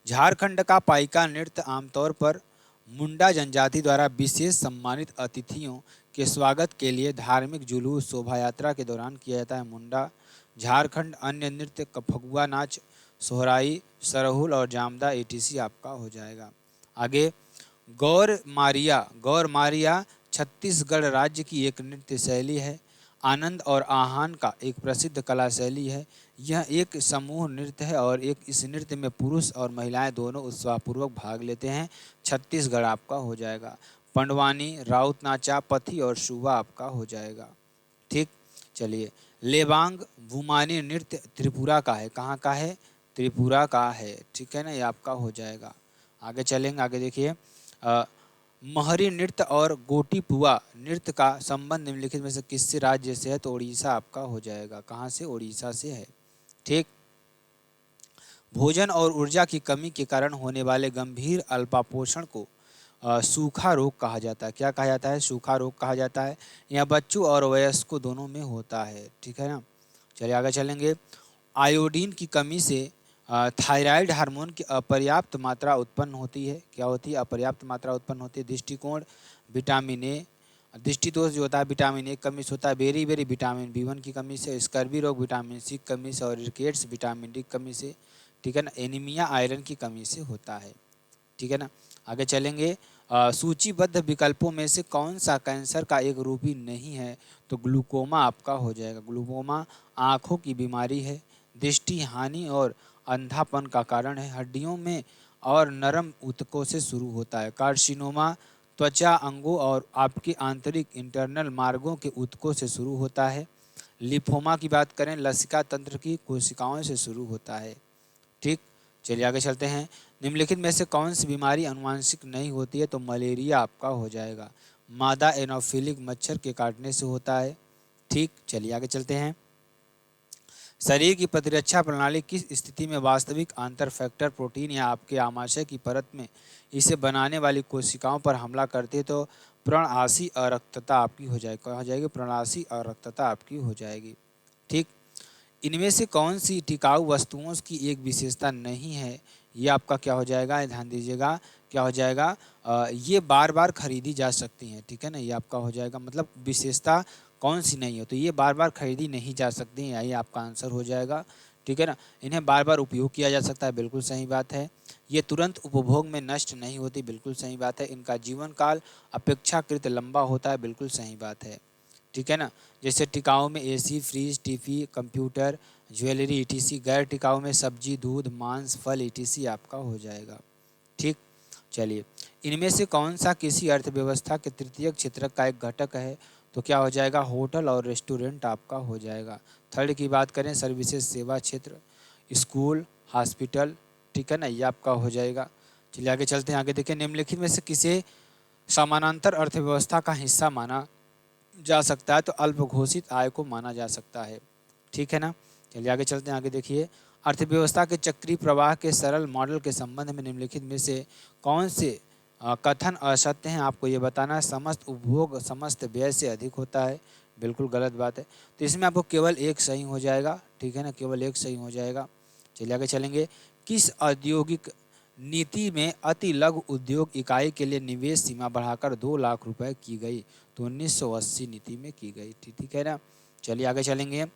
झारखंड का पाइका नृत्य आमतौर पर मुंडा जनजाति द्वारा विशेष सम्मानित अतिथियों के स्वागत के लिए धार्मिक जुलूस शोभा यात्रा के दौरान किया जाता है। मुंडा झारखंड अन्य नृत्य फगुआ नाच, सोहराई, सरहुल और जामदा etc आपका हो जाएगा। आगे, गौर मारिया छत्तीसगढ़ राज्य की एक नृत्य शैली है। आनंद और आहान का एक प्रसिद्ध कला शैली है। यह एक समूह नृत्य है और इस नृत्य में पुरुष और महिलाएं दोनों उत्साहपूर्वक भाग लेते हैं। छत्तीसगढ़ आपका हो जाएगा। पंडवानी, राउत नाचा, पथी और शुवा आपका हो जाएगा। ठीक। चलिए, लेबांग भूमानी नृत्य त्रिपुरा का है। कहाँ का है? त्रिपुरा का है। ठीक है ना। ये आपका हो जाएगा। आगे चलेंगे। आगे देखिए, महरी नृत्य और गोटीपुआ नृत्य का संबंध निम्नलिखित में से किससे राज्य से है? तो उड़ीसा आपका हो जाएगा। कहाँ से? उड़ीसा से है। ठीक। भोजन और ऊर्जा की कमी के कारण होने वाले गंभीर अल्पापोषण को सूखा रोग कहा जाता है। क्या कहा जाता है? सूखा रोग कहा जाता है। यह बच्चों और वयस्कों दोनों में होता है। ठीक है ना। चलिए आगे चलेंगे। आयोडीन की कमी से थायराइड हार्मोन की अपर्याप्त मात्रा उत्पन्न होती है। क्या होती है? अपर्याप्त मात्रा उत्पन्न होती है। दृष्टिकोण विटामिन ए, दृष्टिदोष जो होता है विटामिन ए की कमी से होता है। बेरी विटामिन B1 की कमी से, स्कर्वी रोग विटामिन C की कमी से, और रिकेट्स विटामिन D की कमी से। ठीक है ना। एनीमिया आयरन की कमी से होता है। ठीक है ना। आगे चलेंगे। सूचीबद्ध विकल्पों में से कौन सा कैंसर का एक रूप ही नहीं है? तो ग्लूकोमा आपका हो जाएगा। ग्लूकोमा आँखों की बीमारी है, दृष्टि हानि और अंधापन का कारण है, हड्डियों में और नरम ऊतकों से शुरू होता है। कार्सिनोमा त्वचा अंगों और आपके आंतरिक इंटरनल मार्गों के ऊतकों से शुरू होता है। लिम्फोमा की बात करें, लसिका तंत्र की कोशिकाओं से शुरू होता है। ठीक। चलिए आगे चलते हैं। निम्नलिखित में से कौन सी बीमारी आनुवंशिक नहीं होती है? तो मलेरिया आपका हो जाएगा। मादा एनोफिलिक मच्छर के काटने से होता है। ठीक। चलिए आगे चलते हैं। शरीर की प्रतिरक्षा प्रणाली किस स्थिति में वास्तविक आंतर फैक्टर प्रोटीन या आपके आमाशय की परत में इसे बनाने वाली कोशिकाओं पर हमला करती है? तो प्रणआसी अरक्तता आपकी हो जाएगी। क्या हो जाएगी? प्रणआसी अरक्तता आपकी हो जाएगी। ठीक। इनमें से कौन सी टिकाऊ वस्तुओं की एक विशेषता नहीं है? ये आपका क्या हो जाएगा? ध्यान दीजिएगा। क्या हो जाएगा? ये बार बार खरीदी जा सकती हैं। ठीक है ना। ये आपका हो जाएगा। मतलब विशेषता कौन सी नहीं है? तो ये बार बार खरीदी नहीं जा सकती हैं। ये आपका आंसर हो जाएगा। ठीक है ना। इन्हें बार बार उपयोग किया जा सकता है। बिल्कुल सही बात है। ये तुरंत उपभोग में नष्ट नहीं होती। बिल्कुल सही बात है। इनका जीवन काल अपेक्षाकृत लंबा होता है। बिल्कुल सही बात है। ठीक है ना। जैसे टिकाऊ में AC, fridge, TV, computer, jewellery etc। गैर टिकाऊ में सब्जी, दूध, मांस, फल etc आपका हो जाएगा। ठीक। चलिए, इनमें से कौन सा किसी अर्थव्यवस्था के तृतीय क्षेत्र का एक घटक है? तो क्या हो जाएगा? होटल और रेस्टोरेंट आपका हो जाएगा। थर्ड की बात करें, सर्विसेज सेवा क्षेत्र, स्कूल, हॉस्पिटल। ठीक है ना। ये आपका हो जाएगा। चलिए आगे चलते हैं। आगे देखिए, निम्नलिखित में से किसे समानांतर अर्थव्यवस्था का हिस्सा माना जा सकता है? तो अल्प घोषित आय को माना जा सकता है, ठीक है ना। चलिए आगे चलते हैं। आगे देखिए, अर्थव्यवस्था के चक्रीय प्रवाह के सरल मॉडल के संबंध में निम्नलिखित में से कौन से कथन असत्य हैं? आपको ये बताना है। समस्त उपभोग समस्त व्यय से अधिक होता है, बिल्कुल गलत बात है। तो इसमें आपको केवल एक सही हो जाएगा, ठीक है ना, केवल एक सही हो जाएगा। चलिए आगे चलेंगे। किस औद्योगिक नीति में अति लघु उद्योग इकाई के लिए निवेश सीमा बढ़ाकर 2 लाख रुपए की गई? तो 1980 नीति में की गई थी, ठीक है ना। चलिए आगे चलेंगे।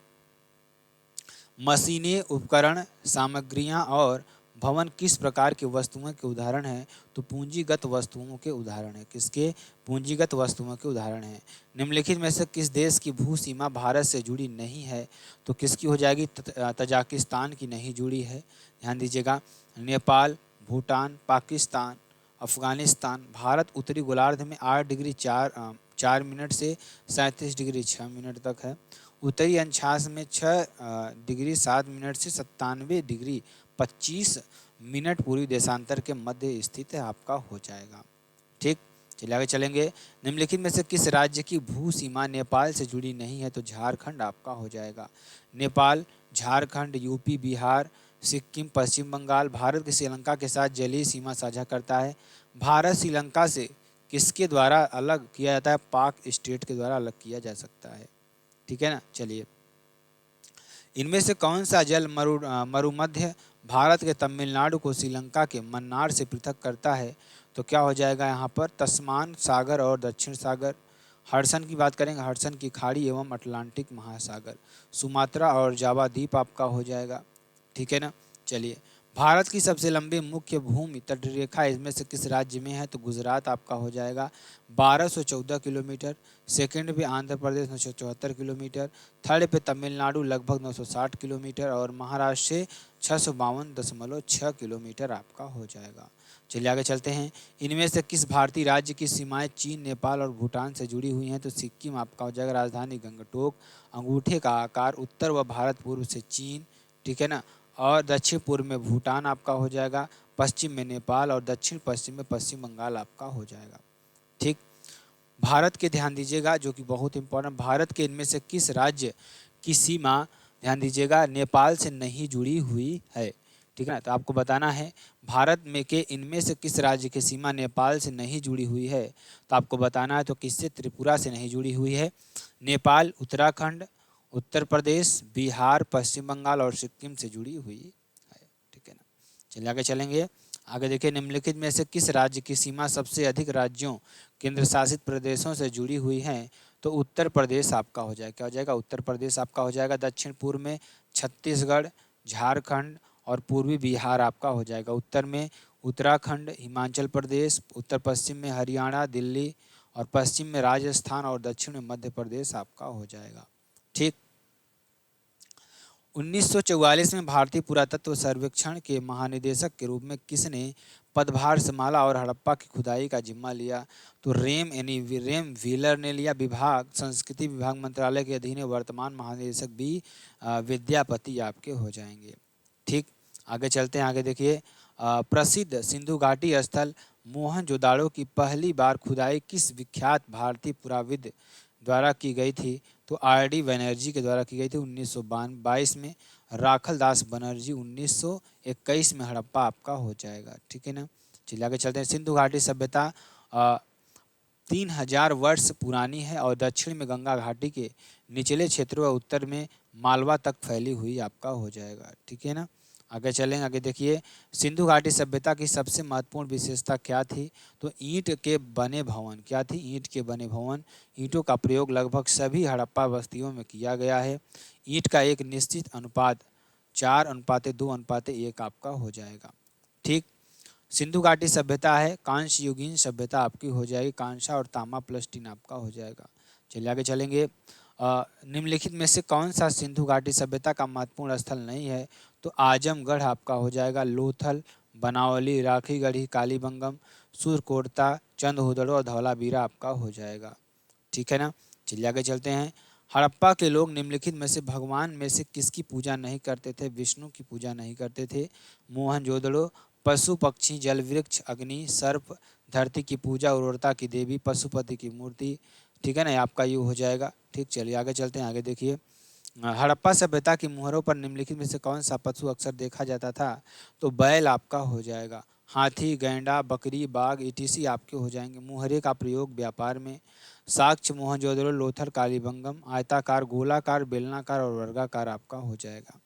मशीनें, उपकरण, सामग्रियां और भवन किस प्रकार की वस्तुओं के उदाहरण हैं? तो पूंजीगत वस्तुओं के उदाहरण है। किसके? पूंजीगत वस्तुओं के उदाहरण हैं। निम्नलिखित में से किस देश की भू सीमा भारत से जुड़ी नहीं है? तो किसकी हो जाएगी? तजाकिस्तान की नहीं जुड़ी है, ध्यान दीजिएगा। नेपाल, भूटान, पाकिस्तान, अफगानिस्तान। भारत उत्तरी गोलार्ध में 8 डिग्री 4 मिनट से 37 डिग्री 6 मिनट तक है। उत्तरी अंशांश में 6 डिग्री 7 मिनट से 97 डिग्री 25 मिनट पूर्वी देशांतर के मध्य स्थित है, आपका हो जाएगा, ठीक। चलिए आगे चलेंगे। निम्नलिखित में से किस राज्य की भू सीमा नेपाल से जुड़ी नहीं है? तो झारखंड आपका हो जाएगा। नेपाल, झारखंड, यूपी, बिहार, सिक्किम, पश्चिम बंगाल। भारत की श्रीलंका के साथ जलीय सीमा साझा करता है। भारत श्रीलंका से किसके द्वारा अलग किया जाता है? पाक स्टेट के द्वारा अलग किया जा सकता है, ठीक है ना। चलिए, इनमें से कौन सा जल मरुमध्य भारत के तमिलनाडु को श्रीलंका के मन्नार से पृथक करता है? तो क्या हो जाएगा यहाँ पर? तस्मान सागर और दक्षिण सागर। हडसन की बात करेंगे, हडसन की खाड़ी एवं अटलांटिक महासागर। सुमात्रा और जावा द्वीप आपका हो जाएगा, ठीक है ना। चलिए, भारत की सबसे लंबी मुख्य भूमि तटरेखा इसमें से किस राज्य में है? तो गुजरात आपका हो जाएगा, 1214 किलोमीटर। सेकंड पे आंध्र प्रदेश 974 किलोमीटर। थर्ड पे तमिलनाडु लगभग 960 किलोमीटर और महाराष्ट्र से 652.6 किलोमीटर आपका हो जाएगा। चलिए आगे चलते हैं। इनमें से किस भारतीय राज्य की सीमाएं चीन, नेपाल और भूटान से जुड़ी हुई हैं? तो सिक्किम आपका हो जाएगा। राजधानी गंगटोक। अंगूठे का आकार उत्तर व भारत पूर्व से चीन, ठीक है ना, और दक्षिण पूर्व में भूटान आपका हो जाएगा। पश्चिम में नेपाल और दक्षिण पश्चिम में पश्चिम बंगाल आपका हो जाएगा, ठीक। भारत के ध्यान दीजिएगा, जो कि बहुत इंपॉर्टेंट, भारत के इनमें से किस राज्य की सीमा, ध्यान दीजिएगा, नेपाल से नहीं जुड़ी हुई है, ठीक है ना। तो आपको बताना है भारत में के इनमें से किस राज्य की सीमा नेपाल से नहीं जुड़ी हुई है? तो आपको बताना है तो किससे? त्रिपुरा से नहीं जुड़ी हुई है। नेपाल, उत्तराखंड, उत्तर प्रदेश, बिहार, पश्चिम बंगाल और सिक्किम से जुड़ी हुई है, ठीक है ना। चलिए आगे चलेंगे। आगे देखिए, निम्नलिखित में से किस राज्य की सीमा सबसे अधिक राज्यों केंद्र शासित प्रदेशों से जुड़ी हुई है? तो उत्तर प्रदेश आपका हो जाएगा। क्या हो जाएगा? उत्तर प्रदेश आपका हो जाएगा। दक्षिण पूर्व में छत्तीसगढ़, झारखंड और पूर्वी बिहार आपका हो जाएगा। उत्तर में उत्तराखंड, हिमाचल प्रदेश, उत्तर पश्चिम में हरियाणा, दिल्ली और पश्चिम में राजस्थान और दक्षिण में मध्य प्रदेश आपका हो जाएगा, ठीक। 1944 में भारतीय पुरातत्व सर्वेक्षण के महानिदेशक के रूप में किसने पदभार संभाला और हड़प्पा की खुदाई का जिम्मा लिया? तो रेम व्हीलर ने लिया। विभाग, संस्कृति विभाग मंत्रालय के अधीन वर्तमान महानिदेशक बी विद्यापति आपके हो जाएंगे, ठीक। आगे चलते हैं। आगे देखिए, प्रसिद्ध सिंधु घाटी स्थल मोहनजोदाड़ो की पहली बार खुदाई किस विख्यात भारतीय पुराविद द्वारा की गई थी? तो RD बनर्जी के द्वारा की गई थी 1922 में। राखल दास बनर्जी 1921 में। हड़प्पा आपका हो जाएगा, ठीक है ना। चलिए आगे चलते हैं। सिंधु घाटी सभ्यता 3000 वर्ष पुरानी है और दक्षिण में गंगा घाटी के निचले क्षेत्रों व उत्तर में मालवा तक फैली हुई आपका हो जाएगा, ठीक है ना। आगे चलेंगे। आगे देखिए, सिंधु घाटी सभ्यता की सबसे महत्वपूर्ण विशेषता क्या थी? तो ईंट के बने भवन। क्या थी? ईंट के बने भवन। ईंटों का प्रयोग लगभग सभी हड़प्पा बस्तियों में किया गया है। ईंट का एक निश्चित अनुपात 4:2:1 आपका हो जाएगा, ठीक। सिंधु घाटी सभ्यता है कांस्य युगीन सभ्यता आपकी हो जाएगी। कांसा और तांबा प्लस टीन आपका हो जाएगा। चलिए आगे चलेंगे। निम्नलिखित में से कौन सा सिंधु घाटी सभ्यता का महत्वपूर्ण स्थल नहीं है? तो आजमगढ़ आपका हो जाएगा। लोथल, बनावली, राखीगढ़ी, कालीबंगम, सुरकोटता, चंदहुदड़ो और धौलावीरा आपका हो जाएगा, ठीक है ना। चलिए आगे चलते हैं। हड़प्पा के लोग निम्नलिखित में से भगवान में से किसकी पूजा नहीं करते थे? विष्णु की पूजा नहीं करते थे। मोहनजोदड़ो पशु पक्षी जल वृक्ष अग्नि सर्प धरती की पूजा उर्वरता की देवी पशुपति की मूर्ति। ठीक है ना, आपका ये हो जाएगा। ठीक, चलिए आगे चलते हैं। आगे देखिए, हड़प्पा सभ्यता की मुहरों पर निम्नलिखित में से कौन सा पशु अक्सर देखा जाता था? तो बैल आपका हो जाएगा। हाथी गैंडा बकरी बाघ ईटीसी आपके हो जाएंगे। मुहरे का प्रयोग व्यापार में। साक्ष्य मोहनजोदड़ो लोथल कालीबंगम आयताकार गोलाकार बेलनाकार और वर्गाकार आपका हो जाएगा।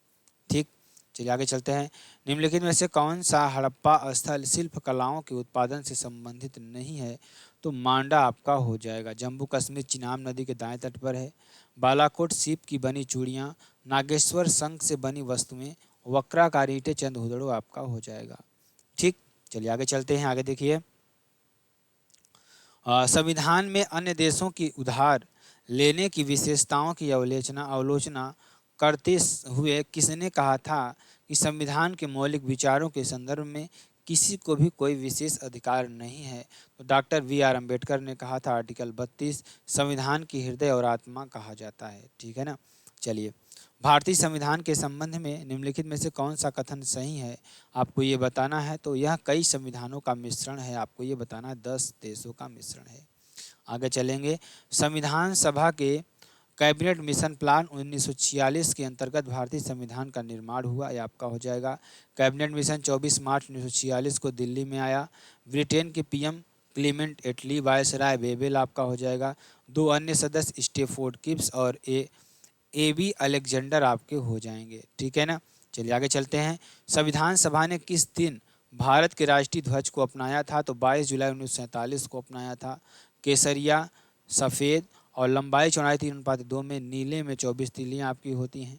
ठीक, चलिए आगे चलते हैं। निम्नलिखित में से कौन सा हड़प्पा स्थल शिल्प कलाओं के उत्पादन से संबंधित नहीं है? तो मांडा आपका हो जाएगा। जम्मू कश्मीर चिनाब नदी के दाएं तट पर है। बालाकोट सीप की बनी चूड़ियाँ, नागेश्वर शंख से बनी वस्तुएं, वक्राकार ईंटें चंदहुदड़ो आपका हो जाएगा। ठीक, चलिए आगे चलते हैं। आगे देखिए, संविधान में अन्य देशों की उधार लेने की विशेषताओं की अवलोचना करते हुए किसने कहा था कि संविधान के मौलिक विचारों के संदर्भ में किसी को भी कोई विशेष अधिकार नहीं है? तो डॉक्टर वी.आर. अम्बेडकर ने कहा था। आर्टिकल 32 संविधान की हृदय और आत्मा कहा जाता है। ठीक है ना, चलिए, भारतीय संविधान के संबंध में निम्नलिखित में से कौन सा कथन सही है? आपको ये बताना है। तो यह कई संविधानों का मिश्रण है। आपको ये बताना है 10 देशों का मिश्रण है। आगे चलेंगे। संविधान सभा के कैबिनेट मिशन प्लान 1946 के अंतर्गत भारतीय संविधान का निर्माण हुआ। यह आपका हो जाएगा। कैबिनेट मिशन 24 मार्च 1946 को दिल्ली में आया। ब्रिटेन के पीएम क्लीमेंट एटली वायसराय वेवेल आपका हो जाएगा। 2 अन्य सदस्य स्टेफोर्ड किप्स और ए.बी. अलेक्जेंडर आपके हो जाएंगे। ठीक है ना, चलिए आगे चलते हैं। संविधान सभा ने किस दिन भारत के राष्ट्रीय ध्वज को अपनाया था? तो 22 जुलाई 1947 को अपनाया था। केसरिया सफ़ेद और लंबाई चौड़ाई 3:2 में, नीले में 24 तीलियाँ आपकी होती हैं।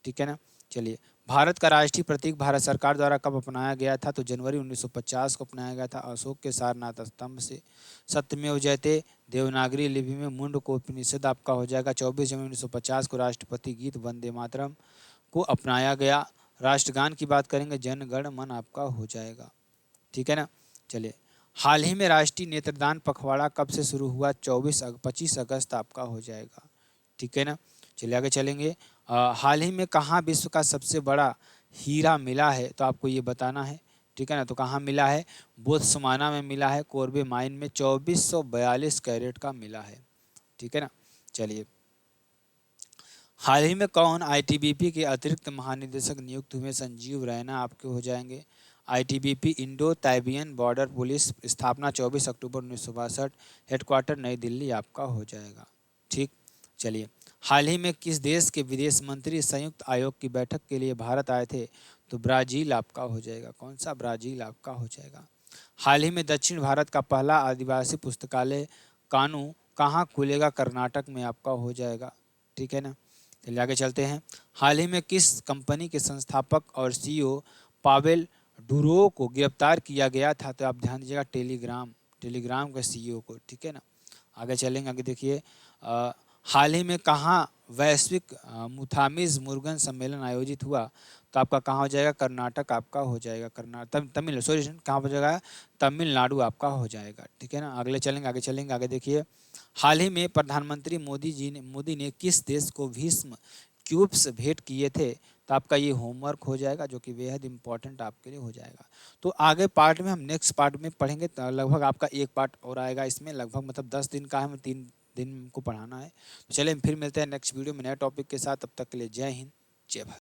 ठीक है ना, चलिए, भारत का राष्ट्रीय प्रतीक भारत सरकार द्वारा कब अपनाया गया था? तो जनवरी 1950 को अपनाया गया था। अशोक के सारनाथ स्तंभ से। सत्यमेव जयते देवनागरी लिपि में, मुंड को उपनिषद आपका हो जाएगा। 24 जनवरी 1950 को राष्ट्रपति गीत वंदे मातरम को अपनाया गया। राष्ट्रगान की बात करेंगे, जन गण मन आपका हो जाएगा। ठीक है ना, चलिए, हाल ही में राष्ट्रीय नेत्रदान पखवाड़ा कब से शुरू हुआ? 25 अगस्त आपका हो जाएगा। ठीक है ना, चलिए आगे चलेंगे। हाल ही में कहाँ विश्व का सबसे बड़ा हीरा मिला है? तो आपको ये बताना है। ठीक है ना, तो कहाँ मिला है? बोत्सवाना में मिला है। कोरबे माइन में 2442 कैरेट का मिला है। ठीक है ना, चलिए, हाल ही में कौन आईटीबीपी के अतिरिक्त महानिदेशक नियुक्त हुए? संजीव रैना आपके हो जाएंगे। आईटीबीपी इंडो ताइबियन बॉर्डर पुलिस, स्थापना 24 अक्टूबर 1962, हेडक्वार्टर नई दिल्ली आपका हो जाएगा। ठीक, चलिए, हाल ही में किस देश के विदेश मंत्री संयुक्त आयोग की बैठक के लिए भारत आए थे? तो ब्राज़ील आपका हो जाएगा। कौन सा? ब्राज़ील आपका हो जाएगा। हाल ही में दक्षिण भारत का पहला आदिवासी पुस्तकालय कानू कहाँ खुलेगा? कर्नाटक में आपका हो जाएगा। ठीक है ना, चलिए आगे चलते हैं। हाल ही में किस कंपनी के संस्थापक और सीईओ पावेल डुरोव को गिरफ्तार किया गया था? तो आप ध्यान दीजिएगा, टेलीग्राम के सीईओ को। ठीक है ना, आगे चलेंगे। आगे देखिए, हाल ही में कहाँ वैश्विक मुथामिज मुर्गन सम्मेलन आयोजित हुआ? तो आपका कहाँ हो जाएगा? कर्नाटक आपका हो जाएगा। तमिल सॉरी कहाँ हो जाएगा? तमिलनाडु आपका हो जाएगा। ठीक है ना, अगले चलेंगे। आगे चलेंगे। आगे देखिए, हाल ही में प्रधानमंत्री मोदी ने किस देश को भीष्म क्यूब्स भेंट किए थे? तो आपका ये होमवर्क हो जाएगा, जो कि बेहद इंपॉर्टेंट आपके लिए हो जाएगा। तो आगे पार्ट में हम नेक्स्ट पार्ट में पढ़ेंगे। तो लगभग आपका एक पार्ट और आएगा इसमें, लगभग मतलब 10 दिन का है, हमें 3 दिन को पढ़ाना है। तो चलिए फिर मिलते हैं नेक्स्ट वीडियो में नए टॉपिक के साथ। तब तक के लिए जय हिंद, जय भारत।